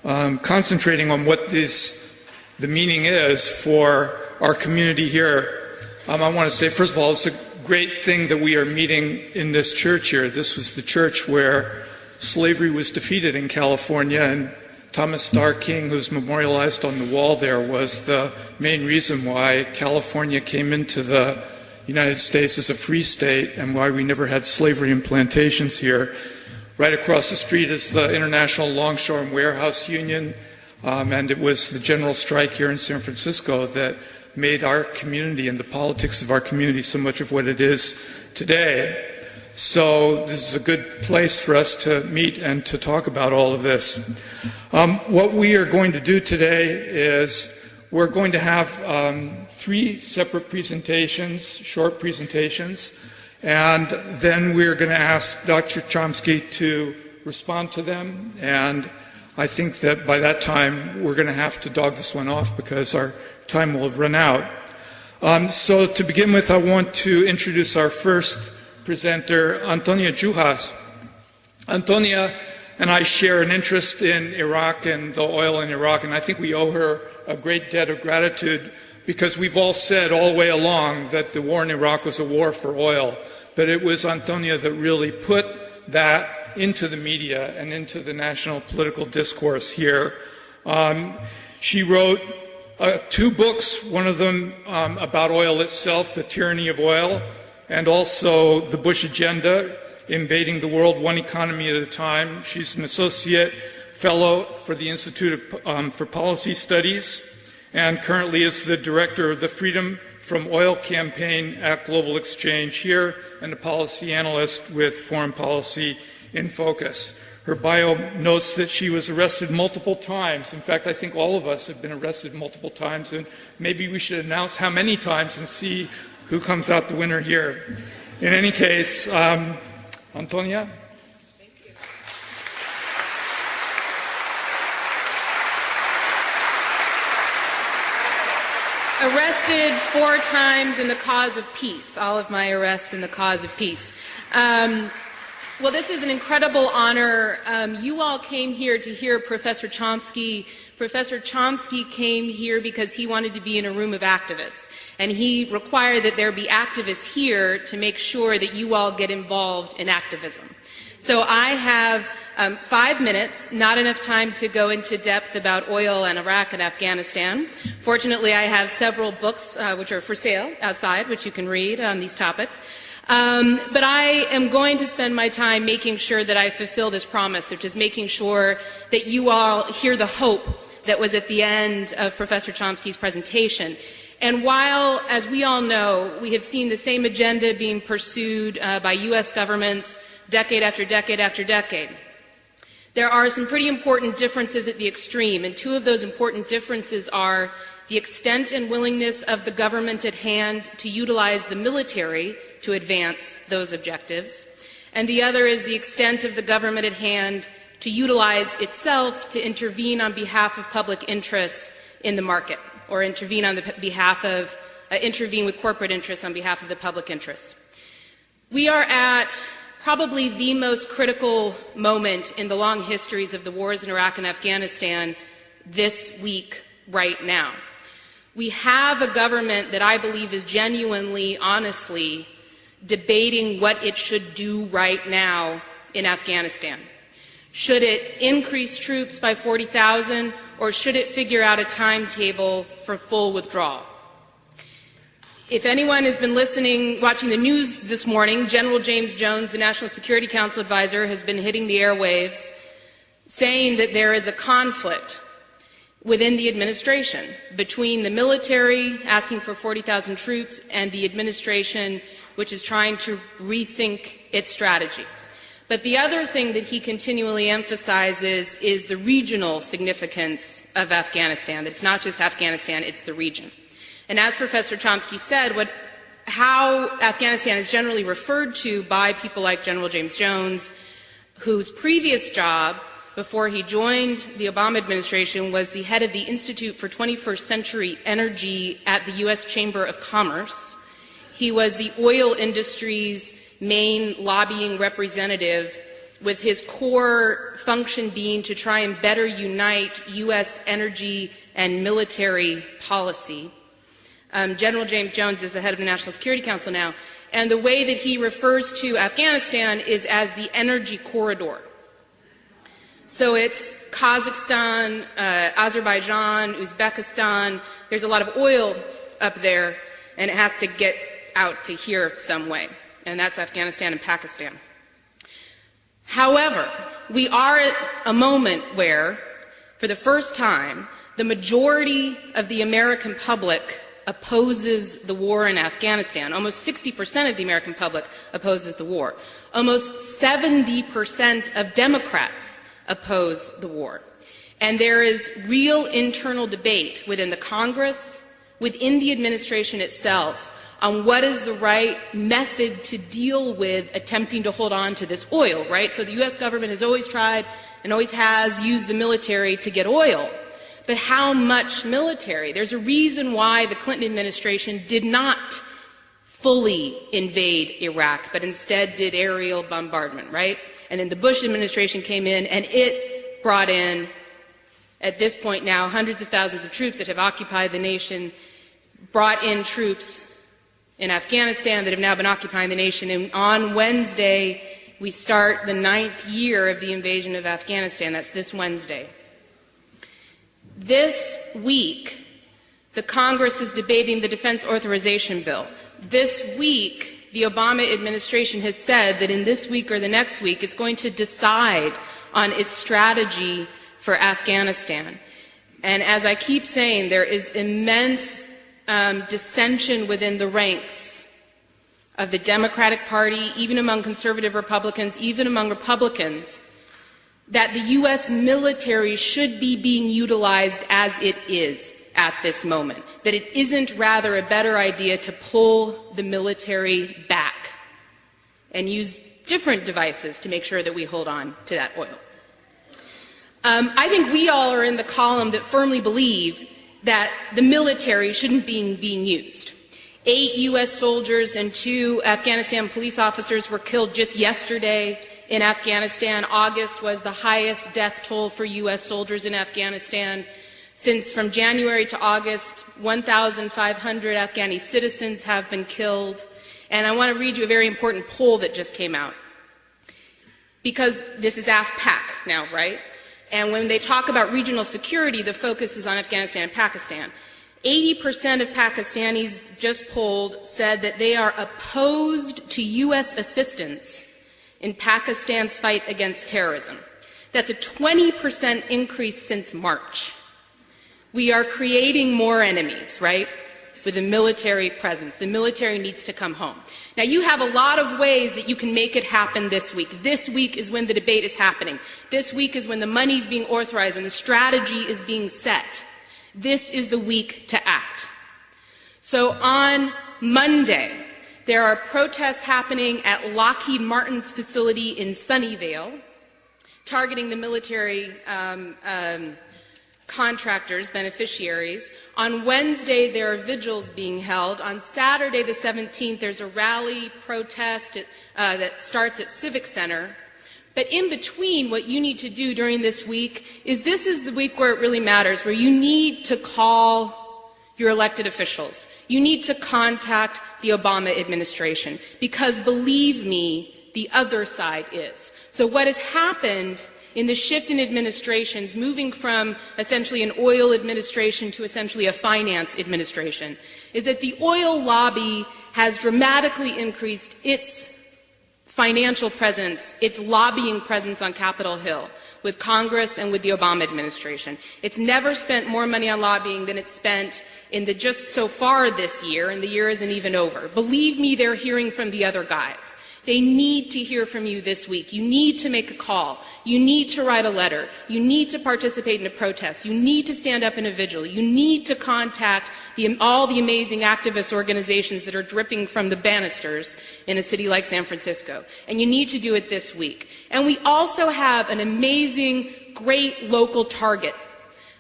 concentrating on what the meaning is for our community here, I want to say, first of all, it's a great thing that we are meeting in this church here. This was the church where slavery was defeated in California, and Thomas Starr King, who's memorialized on the wall there, was the main reason why California came into the United States as a free state and why we never had slavery and plantations here. Right across the street is the International Longshore and Warehouse Union, and it was the general strike here in San Francisco that made our community and the politics of our community so much of what it is today. So this is a good place for us to meet and to talk about all of this. What we are going to do today is we're going to have 3 separate presentations, short presentations, and then we're going to ask Dr. Chomsky to respond to them. And I think that by that time we're going to have to dog this one off because our time will have run out. So to begin with, I want to introduce our first presenter, Antonia Juhas. Antonia and I share an interest in Iraq and the oil in Iraq, and I think we owe her a great debt of gratitude because we've all said all the way along that the war in Iraq was a war for oil, but it was Antonia that really put that into the media and into the national political discourse here. She wrote 2 books, one of them about oil itself, The Tyranny of Oil, and also The Bush Agenda, Invading the World One Economy at a Time. She's an associate fellow for the Institute for Policy Studies and currently is the director of the Freedom from Oil campaign at Global Exchange here and a policy analyst with Foreign Policy in Focus. Her bio notes that she was arrested multiple times. In fact, I think all of us have been arrested multiple times, and maybe we should announce how many times and see who comes out the winner here. In any case, Antonia? Thank you. Arrested 4 times in the cause of peace. All of my arrests in the cause of peace. Well, this is an incredible honor. You all came here to hear Professor Chomsky. Professor Chomsky came here because he wanted to be in a room of activists, and he required that there be activists here to make sure that you all get involved in activism. So I have 5 minutes, not enough time to go into depth about oil and Iraq and Afghanistan. Fortunately, I have several books which are for sale outside, which you can read on these topics. But I am going to spend my time making sure that I fulfill this promise, which is making sure that you all hear the hope that was at the end of Professor Chomsky's presentation. And while, as we all know, we have seen the same agenda being pursued by U.S. governments decade after decade after decade, there are some pretty important differences at the extreme, and 2 of those important differences are the extent and willingness of the government at hand to utilize the military to advance those objectives, and the other is the extent of the government at hand to utilize itself to intervene on behalf of public interests in the market, or intervene on the behalf of intervene with corporate interests on behalf of the public interests. We are at probably the most critical moment in the long histories of the wars in Iraq and Afghanistan this week, right now. We have a government that I believe is genuinely, honestly, debating what it should do right now in Afghanistan. Should it increase troops by 40,000, or should it figure out a timetable for full withdrawal? If anyone has been watching the news this morning, General James Jones, the National Security Council advisor, has been hitting the airwaves saying that there is a conflict within the administration between the military asking for 40,000 troops and the administration which is trying to rethink its strategy. But the other thing that he continually emphasizes is the regional significance of Afghanistan. It's not just Afghanistan, it's the region. And as Professor Chomsky said, how Afghanistan is generally referred to by people like General James Jones, whose previous job before he joined the Obama administration was the head of the Institute for 21st Century Energy at the U.S. Chamber of Commerce. He was the oil industry's main lobbying representative, with his core function being to try and better unite U.S. energy and military policy. General James Jones is the head of the National Security Council now, and the way that he refers to Afghanistan is as the energy corridor. So it's Kazakhstan, Azerbaijan, Uzbekistan. There's a lot of oil up there, and it has to get out to here some way. And that's Afghanistan and Pakistan. However, we are at a moment where, for the first time, the majority of the American public opposes the war in Afghanistan. Almost 60% of the American public opposes the war. Almost 70% of Democrats oppose the war. And there is real internal debate within the Congress, within the administration itself, on what is the right method to deal with attempting to hold on to this oil, right? So the U.S. government has always tried and always has used the military to get oil. But how much military? There's a reason why the Clinton administration did not fully invade Iraq, but instead did aerial bombardment, right? And then the Bush administration came in, and it brought in, at this point now, hundreds of thousands of troops that have occupied the nation, brought in troops in Afghanistan that have now been occupying the nation. And on Wednesday, we start the 9th year of the invasion of Afghanistan. That's this Wednesday. This week, the Congress is debating the Defense Authorization Bill. This week, the Obama administration has said that in this week or the next week, it's going to decide on its strategy for Afghanistan. And as I keep saying, there is immense dissension within the ranks of the Democratic Party, even among conservative Republicans, even among Republicans, that the U.S. military should be being utilized as it is at this moment, that it isn't rather a better idea to pull the military back and use different devices to make sure that we hold on to that oil. I think we all are in the column that firmly believe that the military shouldn't be being used. 8 U.S. soldiers and 2 Afghanistan police officers were killed just yesterday in Afghanistan. August was the highest death toll for U.S. soldiers in Afghanistan. Since from January to August, 1,500 Afghani citizens have been killed. And I want to read you a very important poll that just came out. Because this is AFPAC now, right? And when they talk about regional security, the focus is on Afghanistan and Pakistan. 80% of Pakistanis just polled said that they are opposed to U.S. assistance in Pakistan's fight against terrorism. That's a 20% increase since March. We are creating more enemies, right, with a military presence. The military needs to come home. Now, you have a lot of ways that you can make it happen this week. This week is when the debate is happening. This week is when the money is being authorized, when the strategy is being set. This is the week to act. So on Monday, there are protests happening at Lockheed Martin's facility in Sunnyvale, targeting the military contractors, beneficiaries. On Wednesday, there are vigils being held. On Saturday, the 17th, there's a rally protest that starts at Civic Center. But in between, what you need to do during this week is this is the week where it really matters, where you need to call your elected officials. You need to contact the Obama administration, because believe me, the other side is. So what has happened in the shift in administrations, moving from essentially an oil administration to essentially a finance administration, is that the oil lobby has dramatically increased its financial presence, its lobbying presence on Capitol Hill with Congress and with the Obama administration. It's never spent more money on lobbying than it's spent in the just so far this year, and the year isn't even over. Believe me, they're hearing from the other guys. They need to hear from you this week. You need to make a call. You need to write a letter. You need to participate in a protest. You need to stand up in a vigil. You need to contact all the amazing activist organizations that are dripping from the banisters in a city like San Francisco. And you need to do it this week. And we also have an amazing, great local target.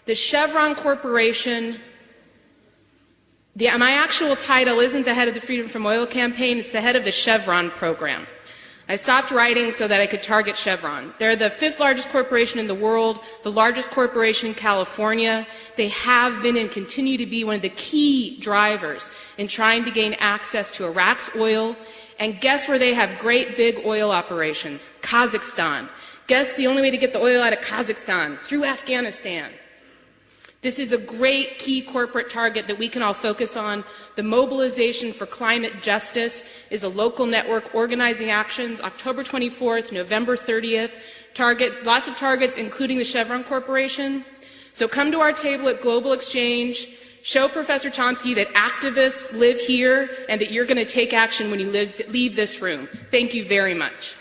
The Chevron Corporation. My actual title isn't the head of the Freedom from Oil campaign, it's the head of the Chevron program. I stopped writing so that I could target Chevron. They're the 5th largest corporation in the world, the largest corporation in California. They have been and continue to be one of the key drivers in trying to gain access to Iraq's oil. And guess where they have great big oil operations? Kazakhstan. Guess the only way to get the oil out of Kazakhstan, through Afghanistan. This is a great key corporate target that we can all focus on. The Mobilization for Climate Justice is a local network organizing actions, October 24th, November 30th. Lots of targets, including the Chevron Corporation. So come to our table at Global Exchange. Show Professor Chomsky that activists live here and that you're going to take action when you leave this room. Thank you very much.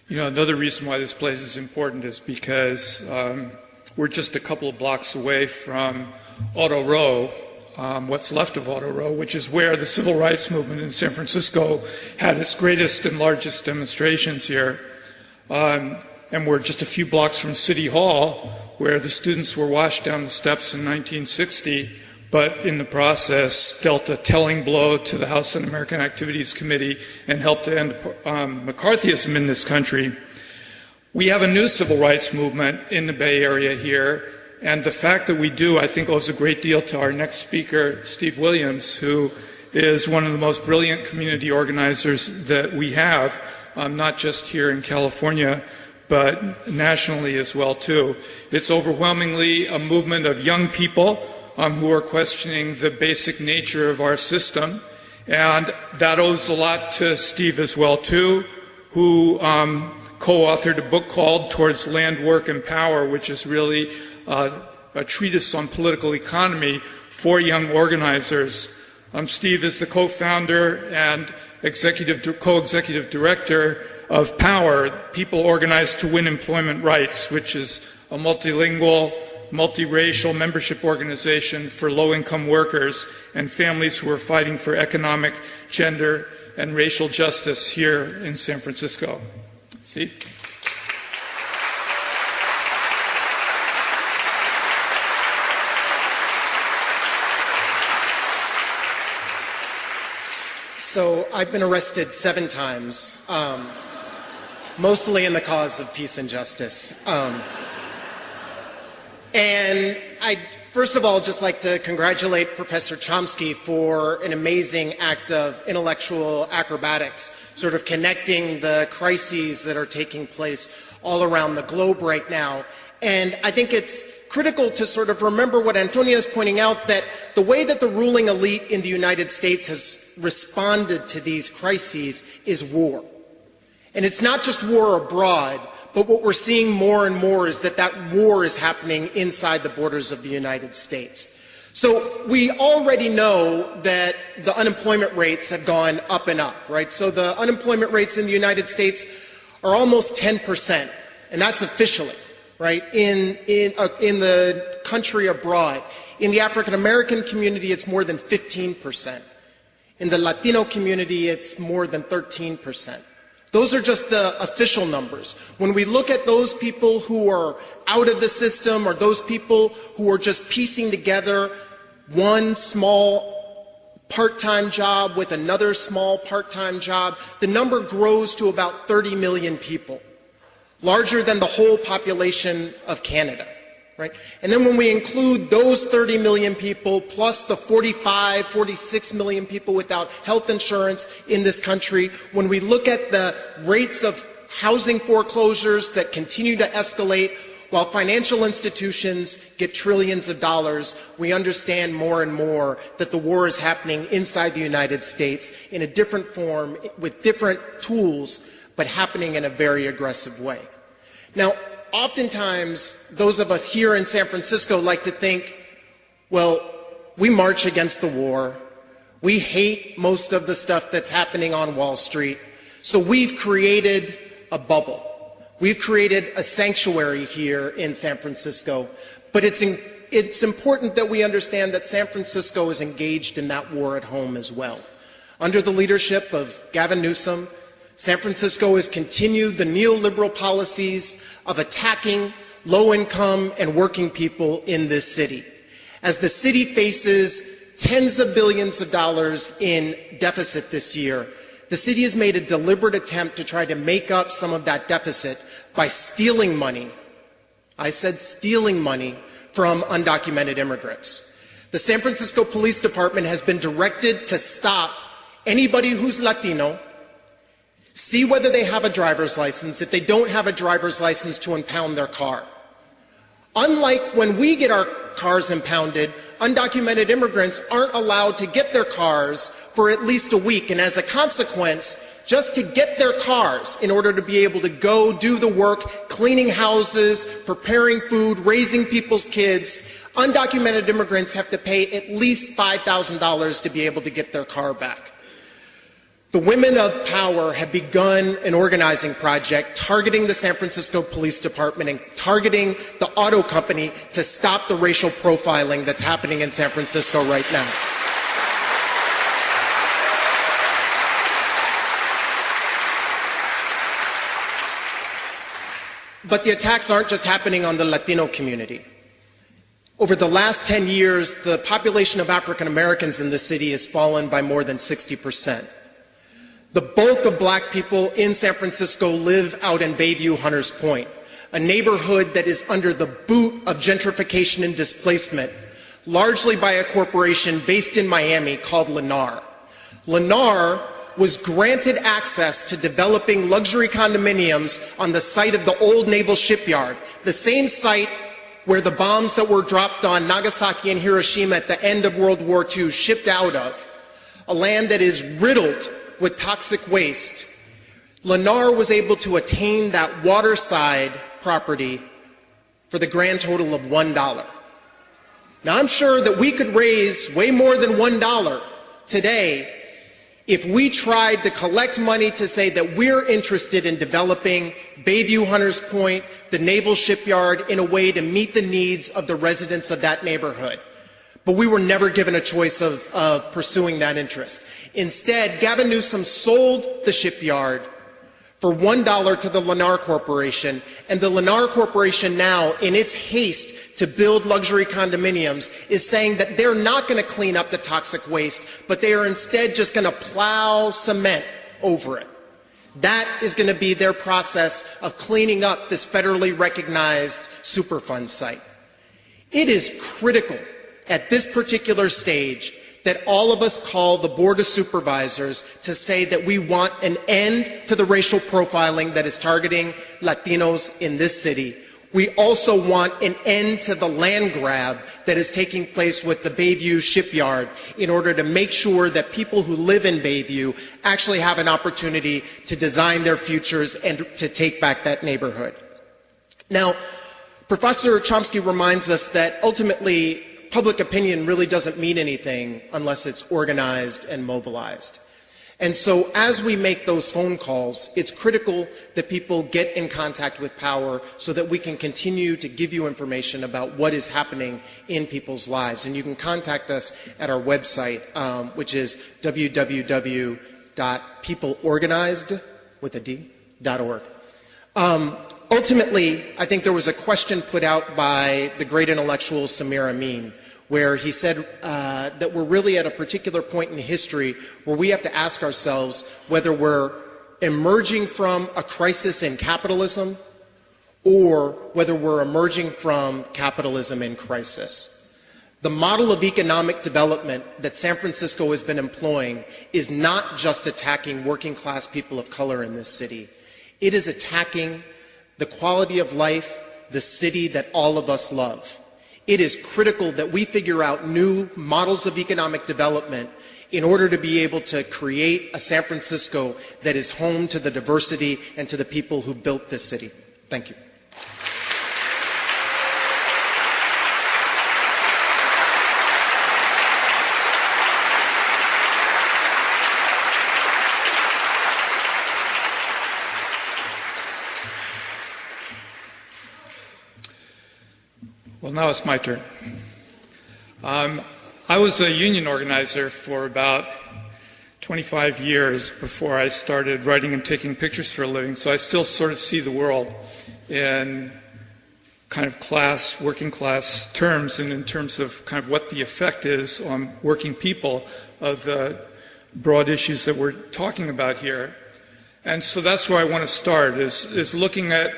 You know, another reason why this place is important is because we're just a couple of blocks away from Auto Row, what's left of Auto Row, which is where the civil rights movement in San Francisco had its greatest and largest demonstrations here. And we're just a few blocks from City Hall, where the students were washed down the steps in 1960, but in the process dealt a telling blow to the House Un-American Activities Committee and helped to end McCarthyism in this country. We have a new civil rights movement in the Bay Area here, and the fact that we do, I think, owes a great deal to our next speaker, Steve Williams, who is one of the most brilliant community organizers that we have, not just here in California, but nationally as well, too. It's overwhelmingly a movement of young people who are questioning the basic nature of our system, and that owes a lot to Steve as well, too, who co-authored a book called Towards Land, Work, and Power, which is really a treatise on political economy for young organizers. Steve is the co-founder and co-executive director of POWER, People Organized to Win Employment Rights, which is a multilingual, multiracial membership organization for low-income workers and families who are fighting for economic, gender, and racial justice here in San Francisco. Steve? So I've been arrested 7 times, mostly in the cause of peace and justice. And I'd first of all just like to congratulate Professor Chomsky for an amazing act of intellectual acrobatics, sort of connecting the crises that are taking place all around the globe right now. And I think it's critical to sort of remember what Antonia is pointing out, that the way that the ruling elite in the United States has responded to these crises is war. And it's not just war abroad, but what we're seeing more and more is that that war is happening inside the borders of the United States. So we already know that the unemployment rates have gone up and up, right? So the unemployment rates in the United States are almost 10%, and that's officially, right, in the country abroad. In the African American community, it's more than 15%. In the Latino community, it's more than 13%. Those are just the official numbers. When we look at those people who are out of the system, or those people who are just piecing together one small part-time job with another small part-time job, the number grows to about 30 million people, larger than the whole population of Canada. Right? And then when we include those 30 million people plus the 45, 46 million people without health insurance in this country, when we look at the rates of housing foreclosures that continue to escalate while financial institutions get trillions of dollars, we understand more and more that the war is happening inside the United States in a different form, with different tools, but happening in a very aggressive way. Now, oftentimes, those of us here in San Francisco like to think, well, we march against the war. We hate most of the stuff that's happening on Wall Street. So we've created a bubble. We've created a sanctuary here in San Francisco. But it's important that we understand that San Francisco is engaged in that war at home as well. Under the leadership of Gavin Newsom, San Francisco has continued the neoliberal policies of attacking low-income and working people in this city. As the city faces tens of billions of dollars in deficit this year, the city has made a deliberate attempt to try to make up some of that deficit by stealing money. I said stealing money from undocumented immigrants. The San Francisco Police Department has been directed to stop anybody who's Latino, see whether they have a driver's license. If they don't have a driver's license, to impound their car. Unlike when we get our cars impounded, undocumented immigrants aren't allowed to get their cars for at least a week. And as a consequence, just to get their cars in order to be able to go do the work, cleaning houses, preparing food, raising people's kids, undocumented immigrants have to pay at least $5,000 to be able to get their car back. The Women of Power have begun an organizing project targeting the San Francisco Police Department and targeting the auto company to stop the racial profiling that's happening in San Francisco right now. But the attacks aren't just happening on the Latino community. Over the last 10 years, the population of African Americans in the city has fallen by more than 60%. The bulk of black people in San Francisco live out in Bayview Hunters Point, a neighborhood that is under the boot of gentrification and displacement, largely by a corporation based in Miami called Lennar. Lennar was granted access to developing luxury condominiums on the site of the old naval shipyard, the same site where the bombs that were dropped on Nagasaki and Hiroshima at the end of World War II shipped out of, a land that is riddled with toxic waste. Lennar was able to attain that waterside property for the grand total of $1. Now, I'm sure that we could raise way more than $1 today if we tried to collect money to say that we're interested in developing Bayview Hunters Point, the naval shipyard, in a way to meet the needs of the residents of that neighborhood. But we were never given a choice of pursuing that interest. Instead, Gavin Newsom sold the shipyard for $1 to the Lennar Corporation, and the Lennar Corporation now, in its haste to build luxury condominiums, is saying that they're not going to clean up the toxic waste, but they are instead just going to plow cement over it. That is going to be their process of cleaning up this federally recognized Superfund site. It is critical at this particular stage that all of us call the Board of Supervisors to say that we want an end to the racial profiling that is targeting Latinos in this city. We also want an end to the land grab that is taking place with the Bayview shipyard in order to make sure that people who live in Bayview actually have an opportunity to design their futures and to take back that neighborhood. Now, Professor Chomsky reminds us that ultimately public opinion really doesn't mean anything unless it's organized and mobilized. And so as we make those phone calls, it's critical that people get in contact with power so that we can continue to give you information about what is happening in people's lives. And you can contact us at our website, which is www.peopleorganized.org. Ultimately, I think there was a question put out by the great intellectual Samir Amin, where he said that we're really at a particular point in history where we have to ask ourselves whether we're emerging from a crisis in capitalism or whether we're emerging from capitalism in crisis. The model of economic development that San Francisco has been employing is not just attacking working class people of color in this city. It is attacking the quality of life, the city that all of us love. It is critical that we figure out new models of economic development in order to be able to create a San Francisco that is home to the diversity and to the people who built this city. Thank you. Well, now it's my turn. I was a union organizer for about 25 years before I started writing and taking pictures for a living, so I still sort of see the world in kind of class, working class terms, and in terms of kind of what the effect is on working people of the broad issues that we're talking about here. And so that's where I want to start, is looking at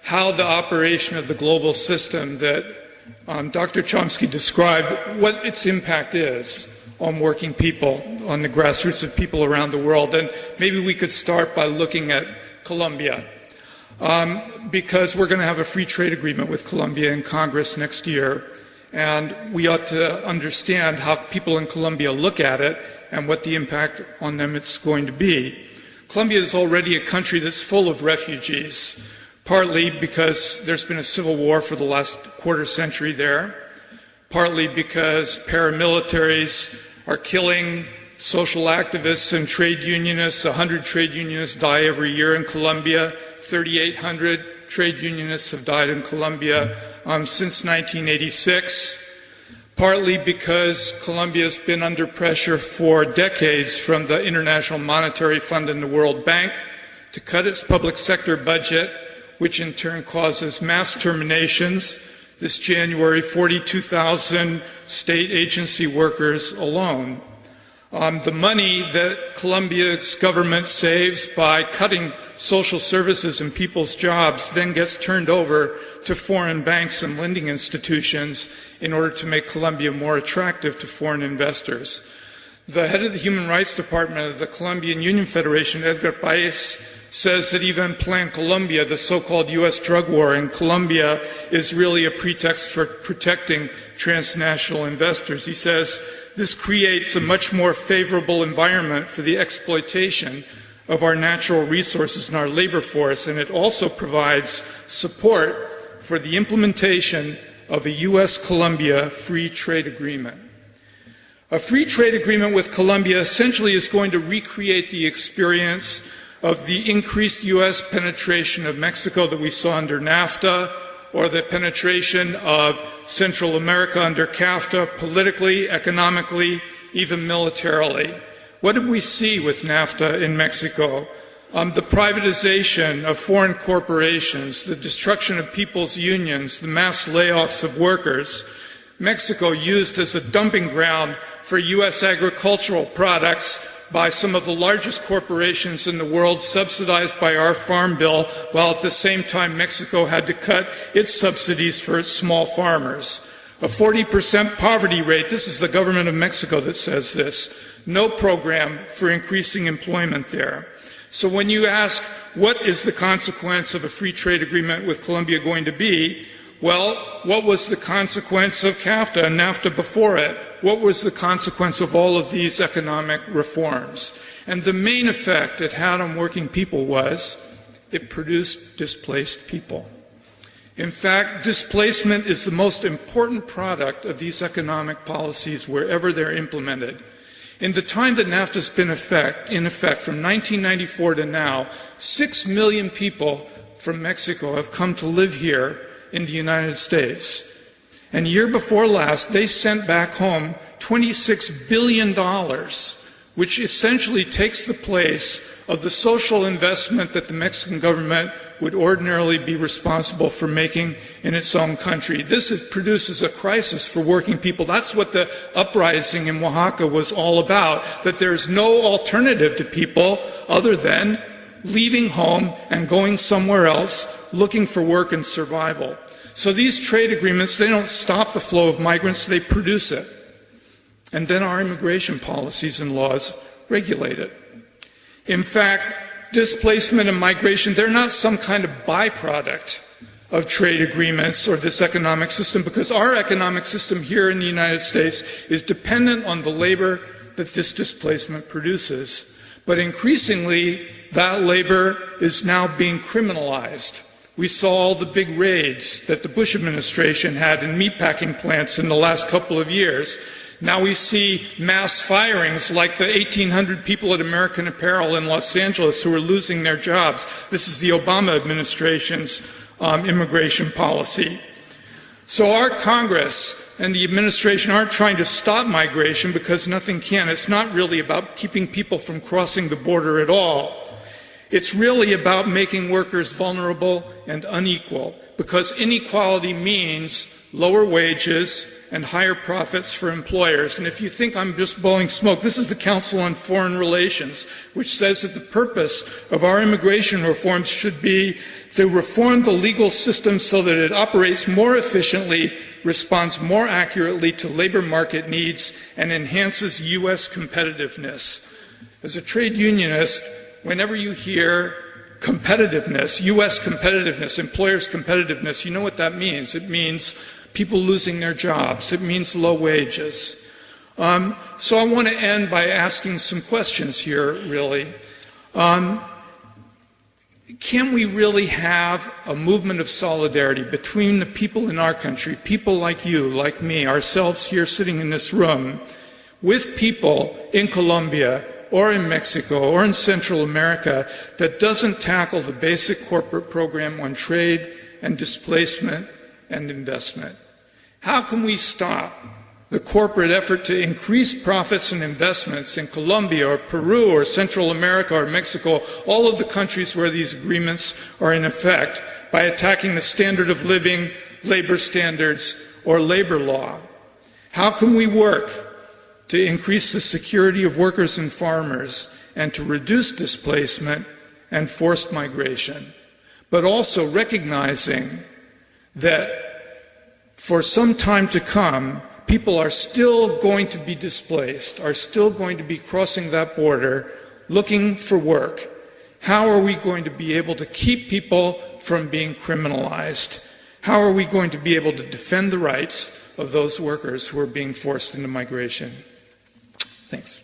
how the operation of the global system that Dr. Chomsky described, what its impact is on working people, on the grassroots of people around the world. And maybe we could start by looking at Colombia, because we're going to have a free trade agreement with Colombia in Congress next year, and we ought to understand how people in Colombia look at it and what the impact on them it's going to be. Colombia is already a country that's full of refugees, partly because there's been a civil war for the last quarter century there, partly because paramilitaries are killing social activists and trade unionists. 100 trade unionists die every year in Colombia. 3,800 trade unionists have died in Colombia since 1986. Partly because Colombia has been under pressure for decades from the International Monetary Fund and the World Bank to cut its public sector budget, which in turn causes mass terminations. This January, 42,000 state agency workers alone. The money that Colombia's government saves by cutting social services and people's jobs then gets turned over to foreign banks and lending institutions in order to make Colombia more attractive to foreign investors. The head of the Human Rights Department of the Colombian Union Federation, Edgar Paez, says that even Plan Colombia, the so-called U.S. drug war in Colombia, is really a pretext for protecting transnational investors. He says this creates a much more favorable environment for the exploitation of our natural resources and our labor force, and it also provides support for the implementation of a U.S.-Colombia free trade agreement. A free trade agreement with Colombia essentially is going to recreate the experience of the increased U.S. penetration of Mexico that we saw under NAFTA, or the penetration of Central America under CAFTA, politically, economically, even militarily. What did we see with NAFTA in Mexico? The privatization of foreign corporations, the destruction of people's unions, the mass layoffs of workers. Mexico used as a dumping ground for U.S. agricultural products by some of the largest corporations in the world, subsidized by our farm bill, while at the same time Mexico had to cut its subsidies for its small farmers. A 40% poverty rate, this is the government of Mexico that says this, no program for increasing employment there. So when you ask, what is the consequence of a free trade agreement with Colombia going to be? Well, what was the consequence of CAFTA and NAFTA before it? What was the consequence of all of these economic reforms? And the main effect it had on working people was it produced displaced people. In fact, displacement is the most important product of these economic policies wherever they're implemented. In the time that NAFTA's been in effect from 1994 to now, 6 million people from Mexico have come to live here in the United States. And year before last, they sent back home $26 billion, which essentially takes the place of the social investment that the Mexican government would ordinarily be responsible for making in its own country. This produces a crisis for working people. That's what the uprising in Oaxaca was all about, that there's no alternative to people other than leaving home and going somewhere else, looking for work and survival. So these trade agreements, they don't stop the flow of migrants, they produce it. And then our immigration policies and laws regulate it. In fact, displacement and migration, they're not some kind of byproduct of trade agreements or this economic system, because our economic system here in the United States is dependent on the labor that this displacement produces. But increasingly, that labor is now being criminalized. We saw all the big raids that the Bush administration had in meatpacking plants in the last couple of years. Now we see mass firings like the 1,800 people at American Apparel in Los Angeles who are losing their jobs. This is the Obama administration's immigration policy. So our Congress and the administration aren't trying to stop migration, because nothing can. It's not really about keeping people from crossing the border at all. It's really about making workers vulnerable and unequal, because inequality means lower wages and higher profits for employers. And if you think I'm just blowing smoke, this is the Council on Foreign Relations, which says that the purpose of our immigration reforms should be to reform the legal system so that it operates more efficiently, responds more accurately to labor market needs, and enhances U.S. competitiveness. As a trade unionist, whenever you hear competitiveness, U.S. competitiveness, employers' competitiveness, you know what that means. It means people losing their jobs. It means low wages. So I want to end by asking some questions here, really. Can we really have a movement of solidarity between the people in our country, people like you, like me, ourselves here sitting in this room, with people in Colombia or in Mexico or in Central America that doesn't tackle the basic corporate program on trade and displacement and investment? How can we stop the corporate effort to increase profits and investments in Colombia or Peru or Central America or Mexico, all of the countries where these agreements are in effect, by attacking the standard of living, labor standards, or labor law? How can we work to increase the security of workers and farmers and to reduce displacement and forced migration, but also recognizing that for some time to come, people are still going to be displaced, are still going to be crossing that border, looking for work? How are we going to be able to keep people from being criminalized? How are we going to be able to defend the rights of those workers who are being forced into migration? Thanks.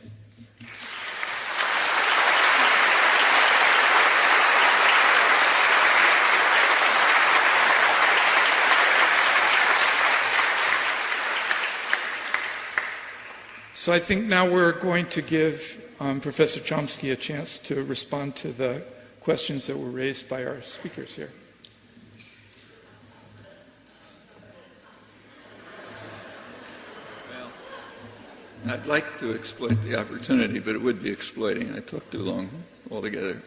So I think now we're going to give Professor Chomsky a chance to respond to the questions that were raised by our speakers here. Well, I'd like to exploit the opportunity, but it would be exploiting. I talked too long altogether.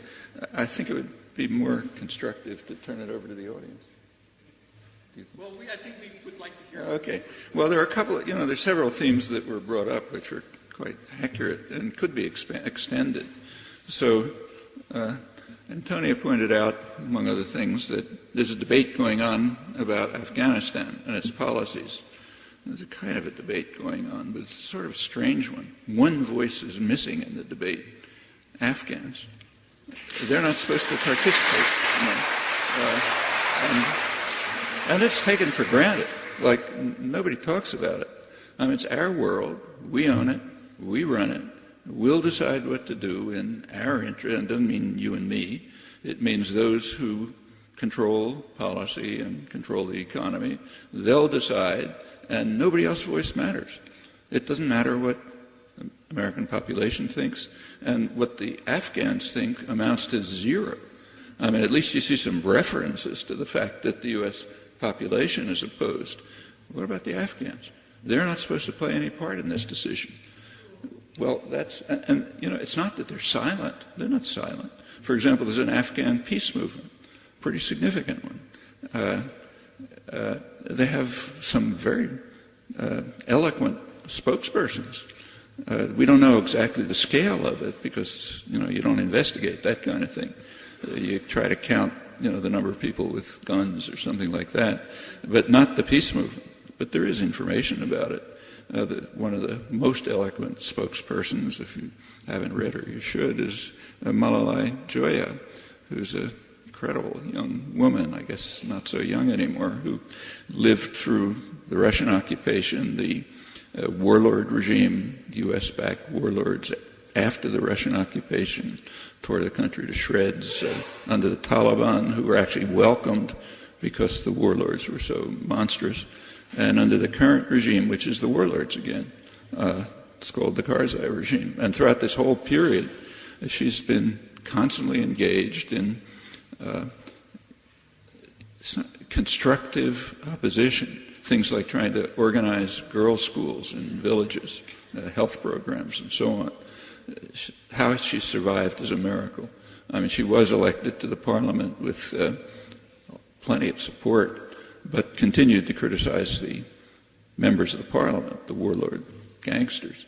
I think it would be more constructive to turn it over to the audience. Well, I think we would like to hear. Okay. Well, there are a couple of, there's several themes that were brought up which are quite accurate and could be extended. So, Antonia pointed out, among other things, that there's a debate going on about Afghanistan and its policies. There's a kind of a debate going on, but it's sort of a strange one. One voice is missing in the debate: Afghans. They're not supposed to participate. And it's taken for granted, like nobody talks about it. It's our world, we own it, we run it, we'll decide what to do in our interest. And it doesn't mean you and me, it means those who control policy and control the economy. They'll decide, and nobody else's voice matters. It doesn't matter what the American population thinks, and what the Afghans think amounts to zero. At least you see some references to the fact that the U.S. population is opposed. What about the Afghans? They're not supposed to play any part in this decision. Well, it's not that they're silent. They're not silent. For example, there's an Afghan peace movement, pretty significant one. They have some very eloquent spokespersons. We don't know exactly the scale of it because, you don't investigate that kind of thing. You try to count the number of people with guns or something like that, but not the peace movement. But there is information about it. One of the most eloquent spokespersons, if you haven't read her, you should, is Malalai Joya, who's an incredible young woman, I guess not so young anymore, who lived through the Russian occupation, the warlord regime, U.S.-backed warlords after the Russian occupation, tore the country to shreds under the Taliban, who were actually welcomed because the warlords were so monstrous, and under the current regime, which is the warlords again. It's called the Karzai regime. And throughout this whole period, she's been constantly engaged in constructive opposition, things like trying to organize girls' schools in villages, health programs, and so on. How she survived is a miracle. She was elected to the parliament with plenty of support, but continued to criticize the members of the parliament, the warlord gangsters.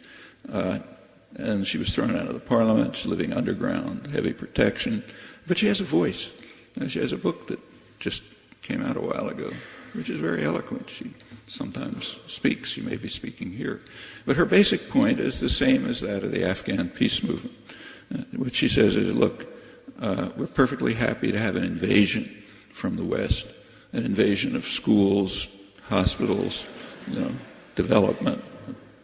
And she was thrown out of the parliament. She's living underground, heavy protection. But she has a voice. And she has a book that just came out a while ago, which is very eloquent. She sometimes speaks. She may be speaking here. But her basic point is the same as that of the Afghan peace movement. What she says is, look, we're perfectly happy to have an invasion from the West, an invasion of schools, hospitals, development.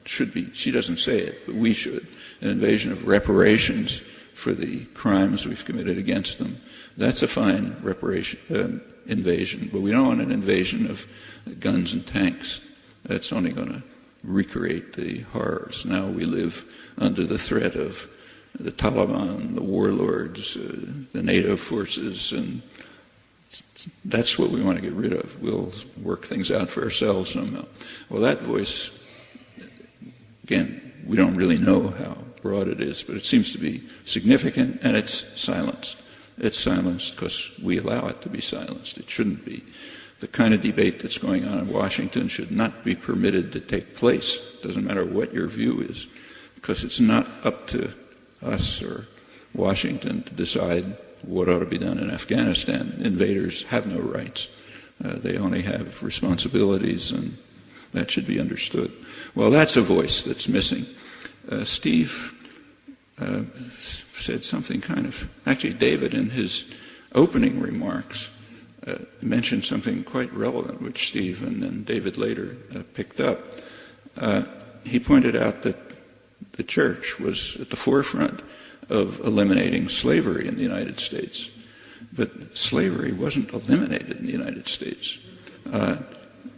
Should be, she doesn't say it, but we should. An invasion of reparations for the crimes we've committed against them. That's a fine invasion, but we don't want an invasion of guns and tanks. That's only going to recreate the horrors. Now we live under the threat of the Taliban, the warlords, the NATO forces, and that's what we want to get rid of. We'll work things out for ourselves somehow. Well, that voice, again, we don't really know how broad it is, but it seems to be significant, and it's silenced. It's silenced because we allow it to be silenced. It shouldn't be. The kind of debate that's going on in Washington should not be permitted to take place. It doesn't matter what your view is, because it's not up to us or Washington to decide what ought to be done in Afghanistan. Invaders have no rights. They only have responsibilities, and that should be understood. Well, that's a voice that's missing. Steve said something actually David in his opening remarks mentioned something quite relevant, which Steve and then David later picked up. He pointed out that the church was at the forefront of eliminating slavery in the United States. But slavery wasn't eliminated in the United States.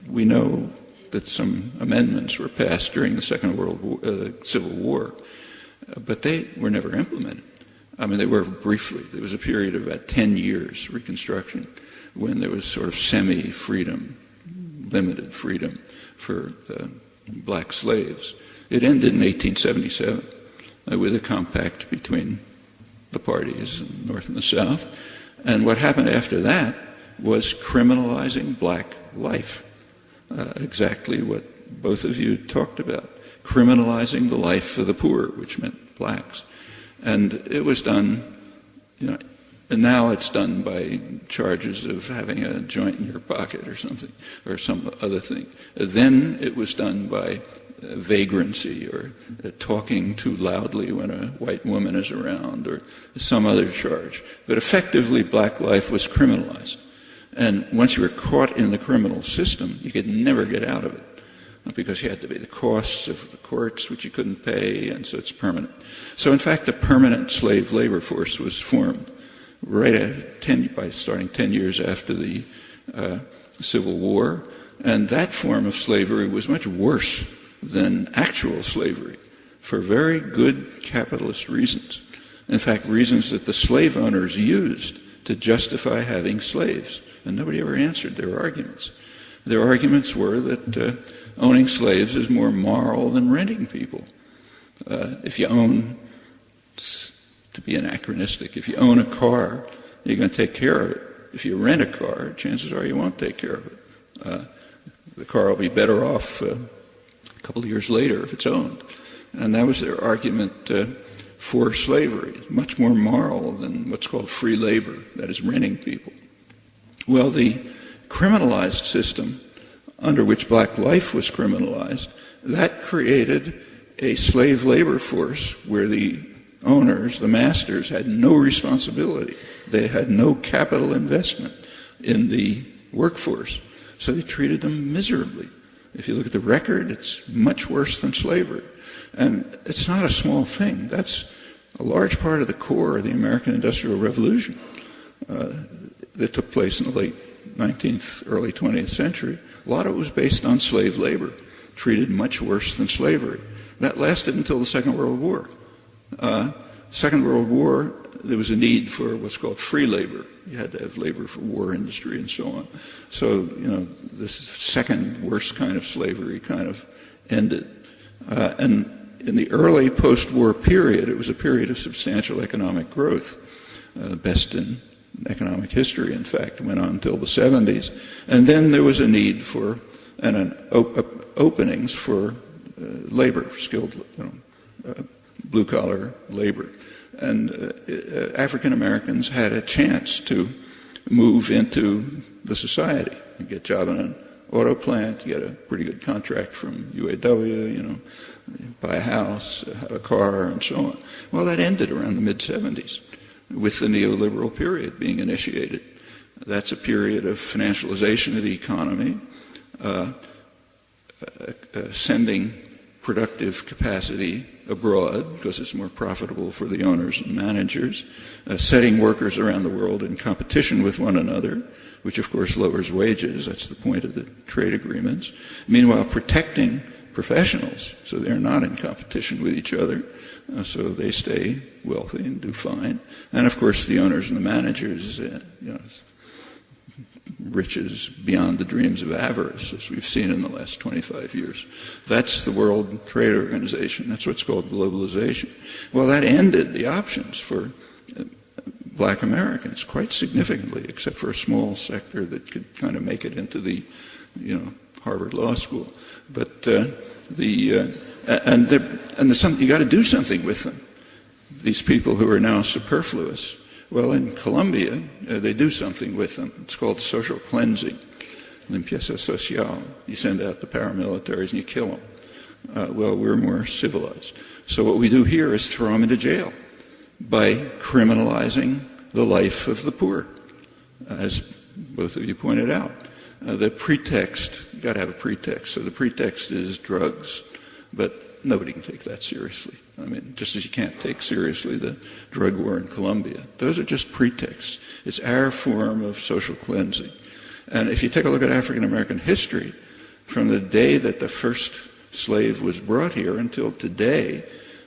We know that some amendments were passed during the Second World War, Civil War, but they were never implemented. I mean, they were briefly. There was a period of about 10 years, Reconstruction, when there was sort of semi-freedom, limited freedom for black slaves. It ended in 1877 with a compact between the parties, the North and the South. And what happened after that was criminalizing black life. Exactly what both of you talked about. Criminalizing the life of the poor, which meant blacks. And it was done, and now it's done by charges of having a joint in your pocket or something, or some other thing. Then it was done by vagrancy or talking too loudly when a white woman is around or some other charge. But effectively, black life was criminalized. And once you were caught in the criminal system, you could never get out of it because you had to pay the costs of the courts, which you couldn't pay, and so it's permanent. So in fact, a permanent slave labor force was formed by starting 10 years after the Civil War. And that form of slavery was much worse than actual slavery for very good capitalist reasons. In fact, reasons that the slave owners used to justify having slaves. And nobody ever answered their arguments. Their arguments were that owning slaves is more moral than renting people. If you own, to be anachronistic, if you own a car, you're going to take care of it. If you rent a car, chances are you won't take care of it. The car will be better off a couple of years later if it's owned. And that was their argument for slavery, much more moral than what's called free labor, that is renting people. Well, the criminalized system under which black life was criminalized, that created a slave labor force where the owners, the masters, had no responsibility. They had no capital investment in the workforce. So they treated them miserably. If you look at the record, it's much worse than slavery. And it's not a small thing. That's a large part of the core of the American Industrial Revolution that took place in the late 19th, early 20th century. A lot of it was based on slave labor, treated much worse than slavery. That lasted until the Second World War. Second World War, there was a need for what's called free labor. You had to have labor for war industry and so on. So, this second worst kind of slavery kind of ended. And in the early post-war period, it was a period of substantial economic growth, best in economic history, in fact, went on until the 70s. And then there was a need for and openings for labor, skilled, blue-collar labor. And African Americans had a chance to move into the society and get a job in an auto plant, get a pretty good contract from UAW, buy a house, have a car, and so on. Well, that ended around the mid-'70s with the neoliberal period being initiated. That's a period of financialization of the economy, sending productive capacity abroad because it's more profitable for the owners and managers, setting workers around the world in competition with one another, which of course lowers wages. That's the point of the trade agreements. Meanwhile, protecting professionals so they're not in competition with each other, so they stay wealthy and do fine. And of course, the owners and the managers, riches beyond the dreams of avarice, as we've seen in the last 25 years. That's the World Trade Organization. That's what's called globalization. Well, that ended the options for black Americans quite significantly, except for a small sector that could kind of make it into the, Harvard Law School. But you got to do something with them. These people who are now superfluous. Well, in Colombia, they do something with them. It's called social cleansing, limpieza social. You send out the paramilitaries and you kill them. Well, we're more civilized. So what we do here is throw them into jail by criminalizing the life of the poor, as both of you pointed out. The pretext, you've got to have a pretext. So the pretext is drugs, but nobody can take that seriously. I mean, just as you can't take seriously the drug war in Colombia. Those are just pretexts. It's our form of social cleansing. And if you take a look at African American history, from the day that the first slave was brought here until today,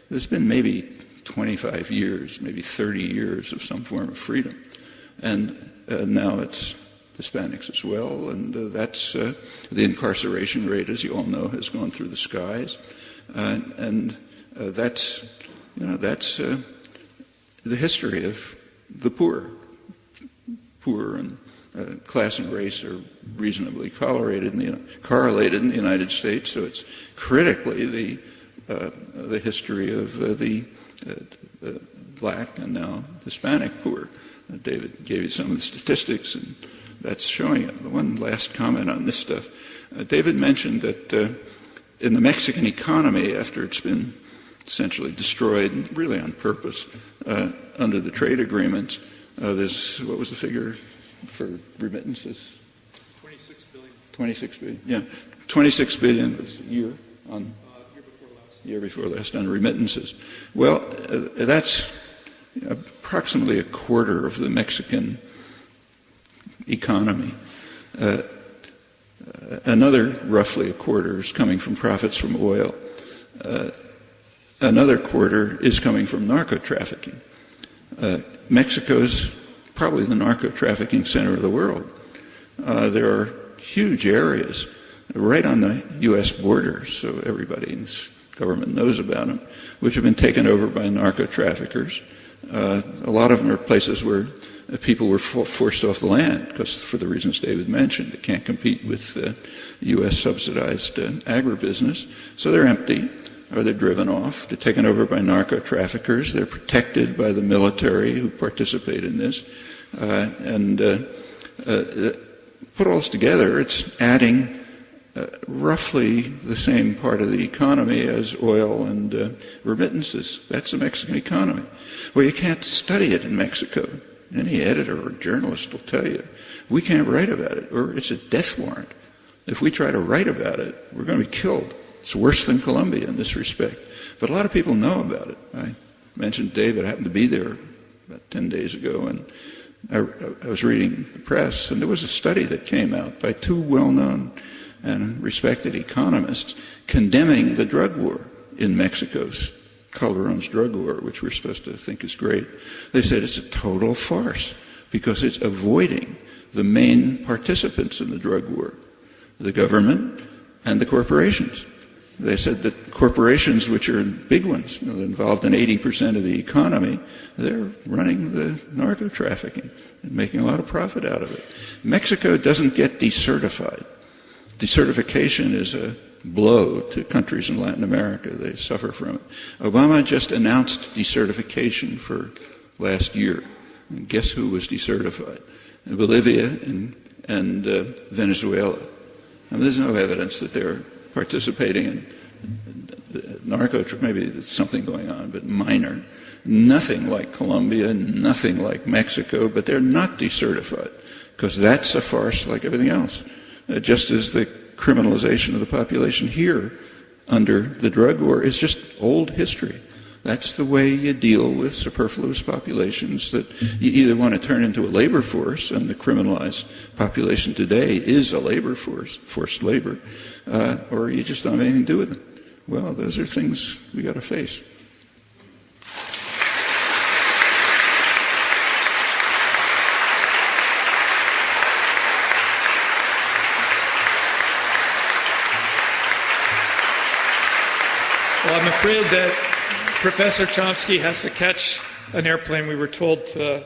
there's been maybe 25 years, maybe 30 years of some form of freedom. And now it's Hispanics as well, and that's the incarceration rate, as you all know, has gone through the skies. That's the history of the poor. Poor and class and race are reasonably correlated in the United States, so it's critically the history of the black and now Hispanic poor. David gave you some of the statistics, and that's showing it. The one last comment on this stuff. David mentioned that in the Mexican economy, after it's been essentially destroyed, really on purpose, under the trade agreements, there's, what was the figure for remittances? 26 billion. 26 billion, yeah. 26 billion was a year on... Year before last on remittances. Well, that's approximately a quarter of the Mexican economy. Another roughly a quarter is coming from profits from oil. Another quarter is coming from narco-trafficking. Mexico's probably the narco-trafficking center of the world. There are huge areas right on the U.S. border, so everybody in this government knows about them, which have been taken over by narco-traffickers. A lot of them are places where people were forced off the land because, for the reasons David mentioned, they can't compete with U.S. subsidized agribusiness. So they're empty, or they're driven off. They're taken over by narco-traffickers. They're protected by the military who participate in this. Put all this together, it's adding roughly the same part of the economy as oil and remittances. That's the Mexican economy. Well, you can't study it in Mexico. Any editor or journalist will tell you, we can't write about it, or it's a death warrant. If we try to write about it, we're going to be killed. It's worse than Colombia in this respect. But a lot of people know about it. I mentioned David. I happened to be there about 10 days ago, and I was reading the press, and there was a study that came out by two well-known and respected economists condemning the drug war in Mexico's Calderon's drug war, which we're supposed to think is great. They said it's a total farce because it's avoiding the main participants in the drug war, the government and the corporations. They said that corporations, which are big ones, involved in 80% of the economy, they're running the narco-trafficking and making a lot of profit out of it. Mexico doesn't get decertified. Decertification is a blow to countries in Latin America. They suffer from it. Obama just announced decertification for last year. And guess who was decertified? Bolivia and Venezuela. And there's no evidence that they're participating in maybe there's something going on, but minor. Nothing like Colombia, nothing like Mexico, but they're not decertified, because that's a farce like everything else. Just as the criminalization of the population here under the drug war is just old history. That's the way you deal with superfluous populations that you either want to turn into a labor force, and the criminalized population today is a labor force, forced labor, or you just don't have anything to do with them. Well, those are things we got to face. Well, I'm afraid that Professor Chomsky has to catch an airplane. We were told to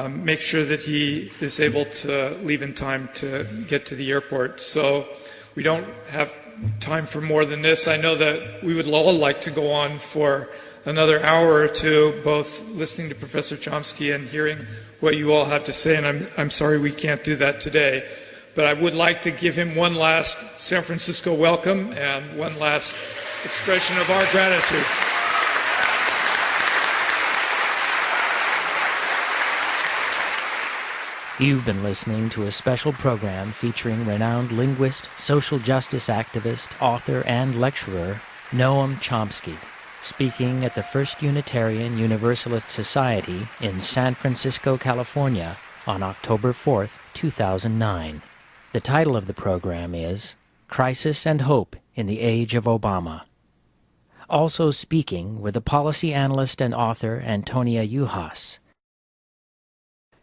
make sure that he is able to leave in time to get to the airport. So we don't have time for more than this. I know that we would all like to go on for another hour or two, both listening to Professor Chomsky and hearing what you all have to say, and I'm sorry we can't do that today. But I would like to give him one last San Francisco welcome and one last expression of our gratitude. You've been listening to a special program featuring renowned linguist, social justice activist, author, and lecturer Noam Chomsky, speaking at the First Unitarian Universalist Society in San Francisco, California on October 4th, 2009. The title of the program is Crisis and Hope in the Age of Obama. Also speaking were the policy analyst and author Antonia Juhas,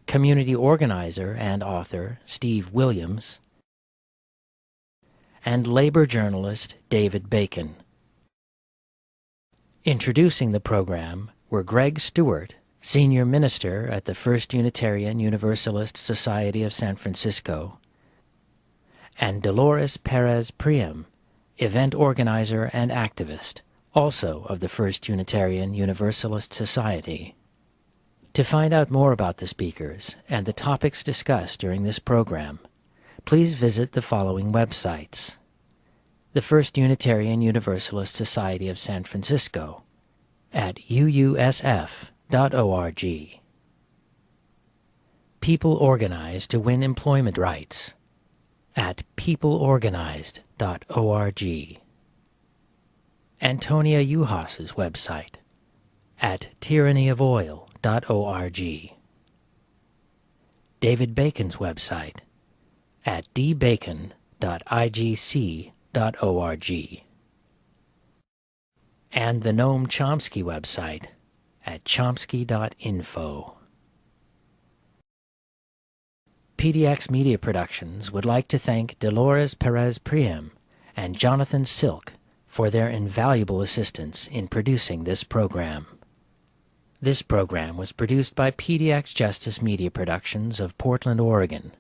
community organizer and author Steve Williams, and labor journalist David Bacon. Introducing the program were Greg Stewart, senior minister at the First Unitarian Universalist Society of San Francisco, and Dolores Perez Priam, event organizer and activist, also of the First Unitarian Universalist Society. To find out more about the speakers and the topics discussed during this program, please visit the following websites: the First Unitarian Universalist Society of San Francisco at uusf.org. People Organize to Win Employment Rights at peopleorganized.org. Antonia Juhas's website at tyranny-of-oil.org. David Bacon's website at dbacon.igc.org. And the Noam Chomsky website at chomsky.info. PDX Media Productions would like to thank Dolores Perez Priam and Jonathan Silk for their invaluable assistance in producing this program. This program was produced by PDX Justice Media Productions of Portland, Oregon.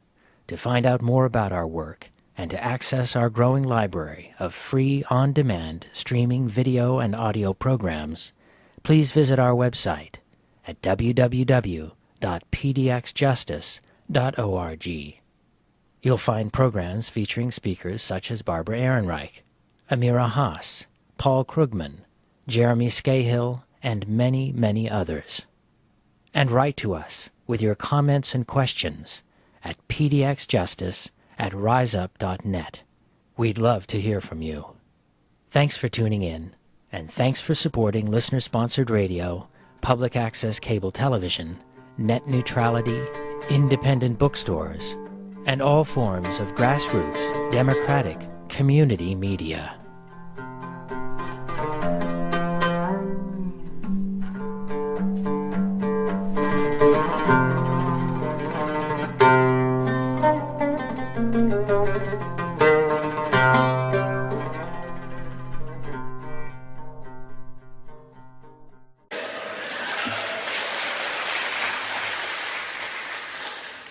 To find out more about our work and to access our growing library of free on-demand streaming video and audio programs, please visit our website at www.pdxjustice.org. You'll find programs featuring speakers such as Barbara Ehrenreich, Amira Haas, Paul Krugman, Jeremy Scahill, and many, many others. And write to us with your comments and questions at pdxjustice@riseup.net. We'd love to hear from you. Thanks for tuning in, and thanks for supporting listener-sponsored radio, public access cable television, net neutrality, independent bookstores, and all forms of grassroots, democratic, community media.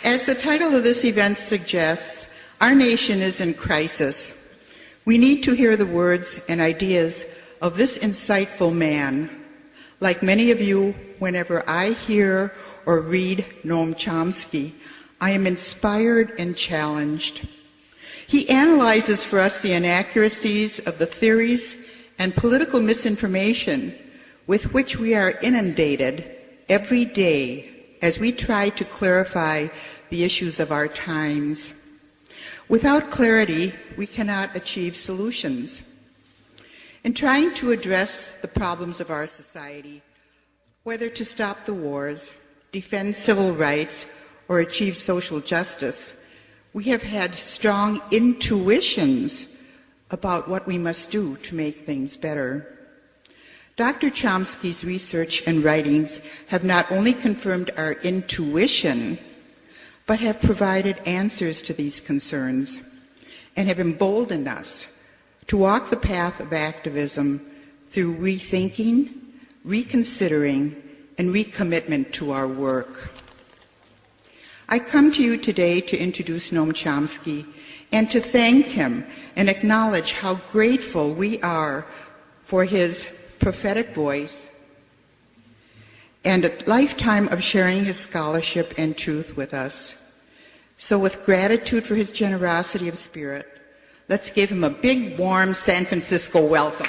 As the title of this event suggests, Our nation is in crisis. We need to hear the words and ideas of this insightful man. Like many of you, whenever I hear or read Noam Chomsky, I am inspired and challenged. He analyzes for us the inaccuracies of the theories and political misinformation with which we are inundated every day as we try to clarify the issues of our times. Without clarity, we cannot achieve solutions. In trying to address the problems of our society, whether to stop the wars, defend civil rights, or achieve social justice, we have had strong intuitions about what we must do to make things better. Dr. Chomsky's research and writings have not only confirmed our intuition, but have provided answers to these concerns and have emboldened us to walk the path of activism through rethinking, reconsidering, and recommitment to our work. I come to you today to introduce Noam Chomsky and to thank him and acknowledge how grateful we are for his prophetic voice and a lifetime of sharing his scholarship and truth with us. So with gratitude for his generosity of spirit, let's give him a big, warm San Francisco welcome.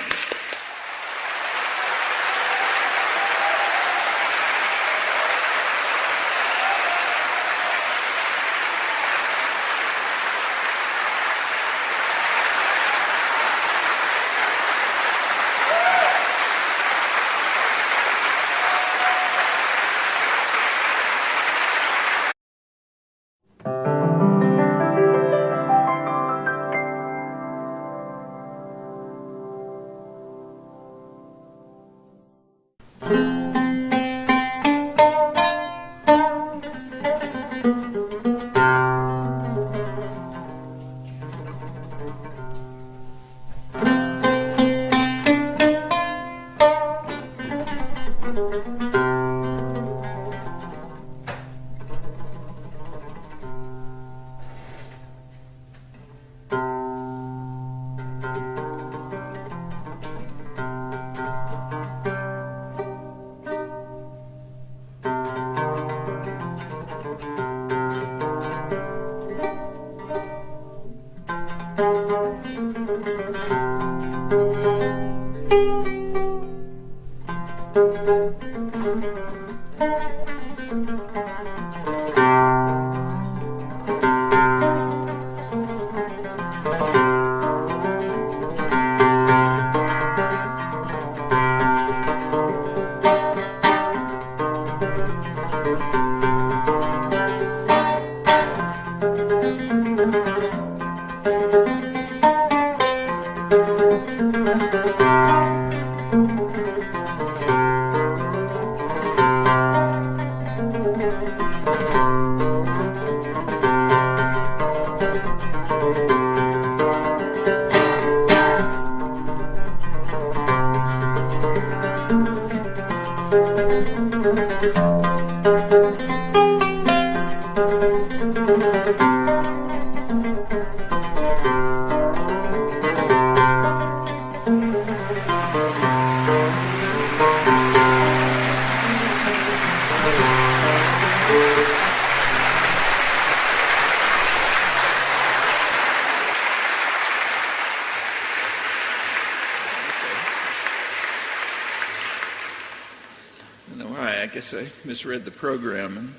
I guess I misread the program and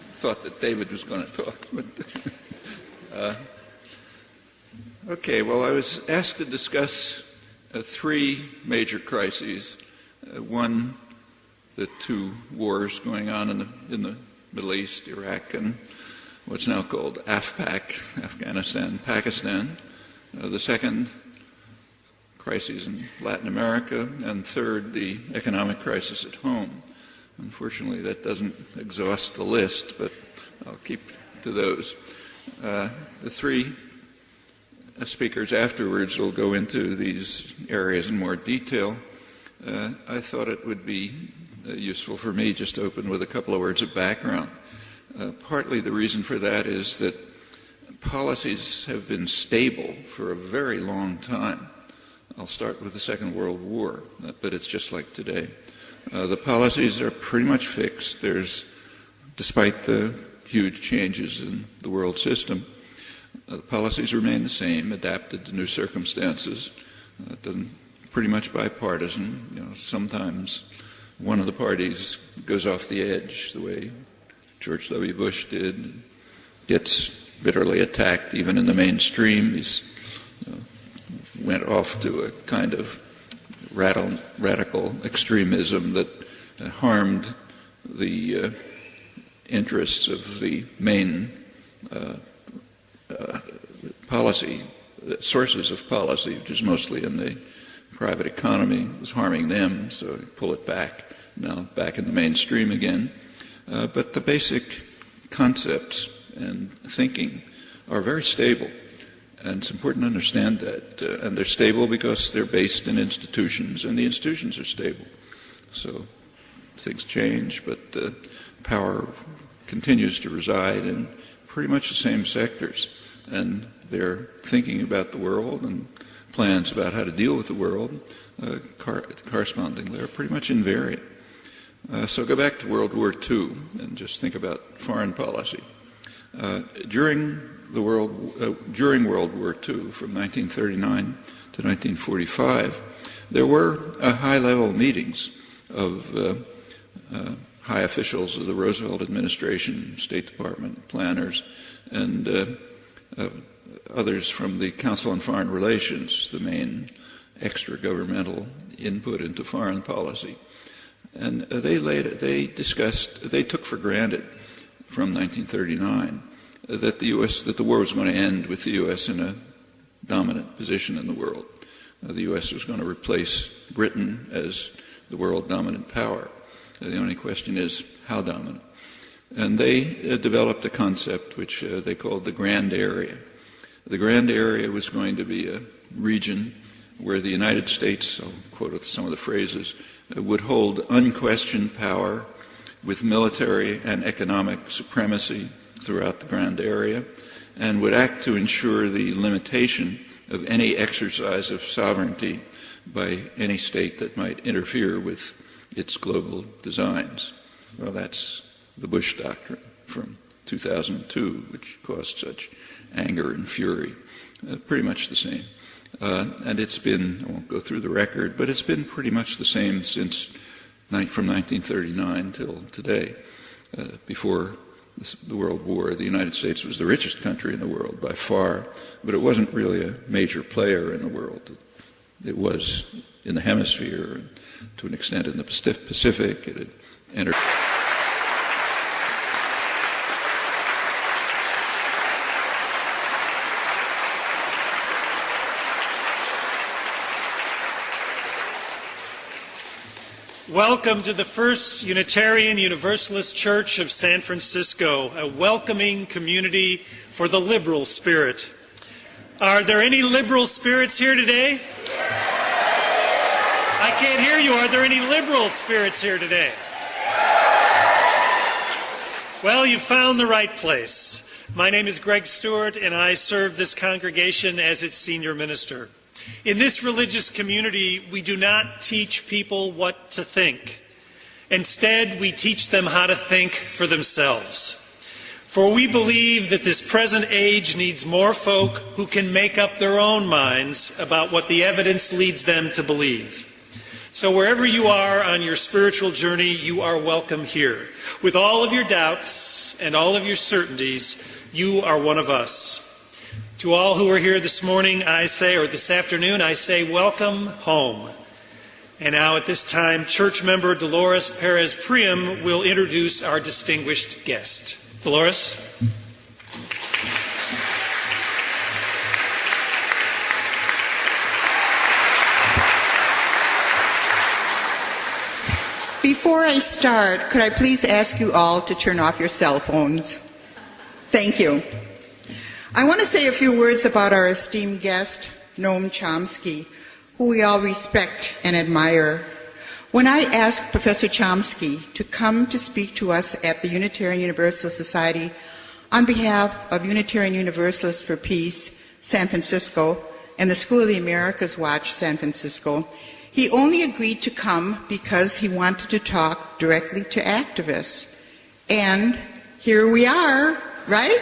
thought that David was going to talk. Okay, well, I was asked to discuss three major crises. One, the two wars going on in the Middle East, Iraq, and what's now called AFPAC, Afghanistan, Pakistan. The second, crises in Latin America. And third, the economic crisis at home. Unfortunately, that doesn't exhaust the list, but I'll keep to those. The three speakers afterwards will go into these areas in more detail. I thought it would be useful for me just to open with a couple of words of background. Partly the reason for that is that policies have been stable for a very long time. I'll start with the Second World War, but it's just like today. The policies are pretty much fixed. Despite the huge changes in the world system, the policies remain the same, adapted to new circumstances. Pretty much bipartisan. Sometimes one of the parties goes off the edge, the way George W. Bush did, gets bitterly attacked even in the mainstream. He's went off to a kind of radical extremism that harmed the interests of the main policy, sources of policy, which is mostly in the private economy. It was harming them, so pull it back. Now back in the mainstream again. But the basic concepts and thinking are very stable. And it's important to understand that. And they're stable because they're based in institutions, and the institutions are stable. So things change, but power continues to reside in pretty much the same sectors. And they're thinking about the world and plans about how to deal with the world correspondingly are pretty much invariant. So go back to World War II and just think about foreign policy. During World War II, from 1939 to 1945, there were high-level meetings of high officials of the Roosevelt administration, State Department, planners, and others from the Council on Foreign Relations, the main extra-governmental input into foreign policy. And they took for granted from 1939 that the war was going to end with the U.S. in a dominant position in the world. The U.S. was going to replace Britain as the world dominant power. The only question is how dominant. And they developed a concept which they called the Grand Area. The Grand Area was going to be a region where the United States, I'll quote some of the phrases, would hold unquestioned power with military and economic supremacy throughout the Grand Area, and would act to ensure the limitation of any exercise of sovereignty by any state that might interfere with its global designs. Well, that's the Bush Doctrine from 2002, which caused such anger and fury. Pretty much the same. And it's been, I won't go through the record, but it's been pretty much the same from 1939 till today. Before the World War, the United States was the richest country in the world by far, but it wasn't really a major player in the world. It was in the hemisphere, and to an extent in the Pacific. It had entered. Welcome to the First Unitarian Universalist Church of San Francisco, a welcoming community for the liberal spirit. Are there any liberal spirits here today? I can't hear you. Are there any liberal spirits here today? Well, you found the right place. My name is Greg Stewart, and I serve this congregation as its senior minister. In this religious community, we do not teach people what to think. Instead, we teach them how to think for themselves. For we believe that this present age needs more folk who can make up their own minds about what the evidence leads them to believe. So wherever you are on your spiritual journey, you are welcome here. With all of your doubts and all of your certainties, you are one of us. To all who are here this morning, or this afternoon, I say welcome home. And now at this time, church member Dolores Perez Priam will introduce our distinguished guest. Dolores? Before I start, could I please ask you all to turn off your cell phones? Thank you. I want to say a few words about our esteemed guest, Noam Chomsky, who we all respect and admire. When I asked Professor Chomsky to come to speak to us at the Unitarian Universalist Society On behalf of Unitarian Universalists for Peace, San Francisco, and the School of the Americas Watch, San Francisco, he only agreed to come because he wanted to talk directly to activists. And here we are, right?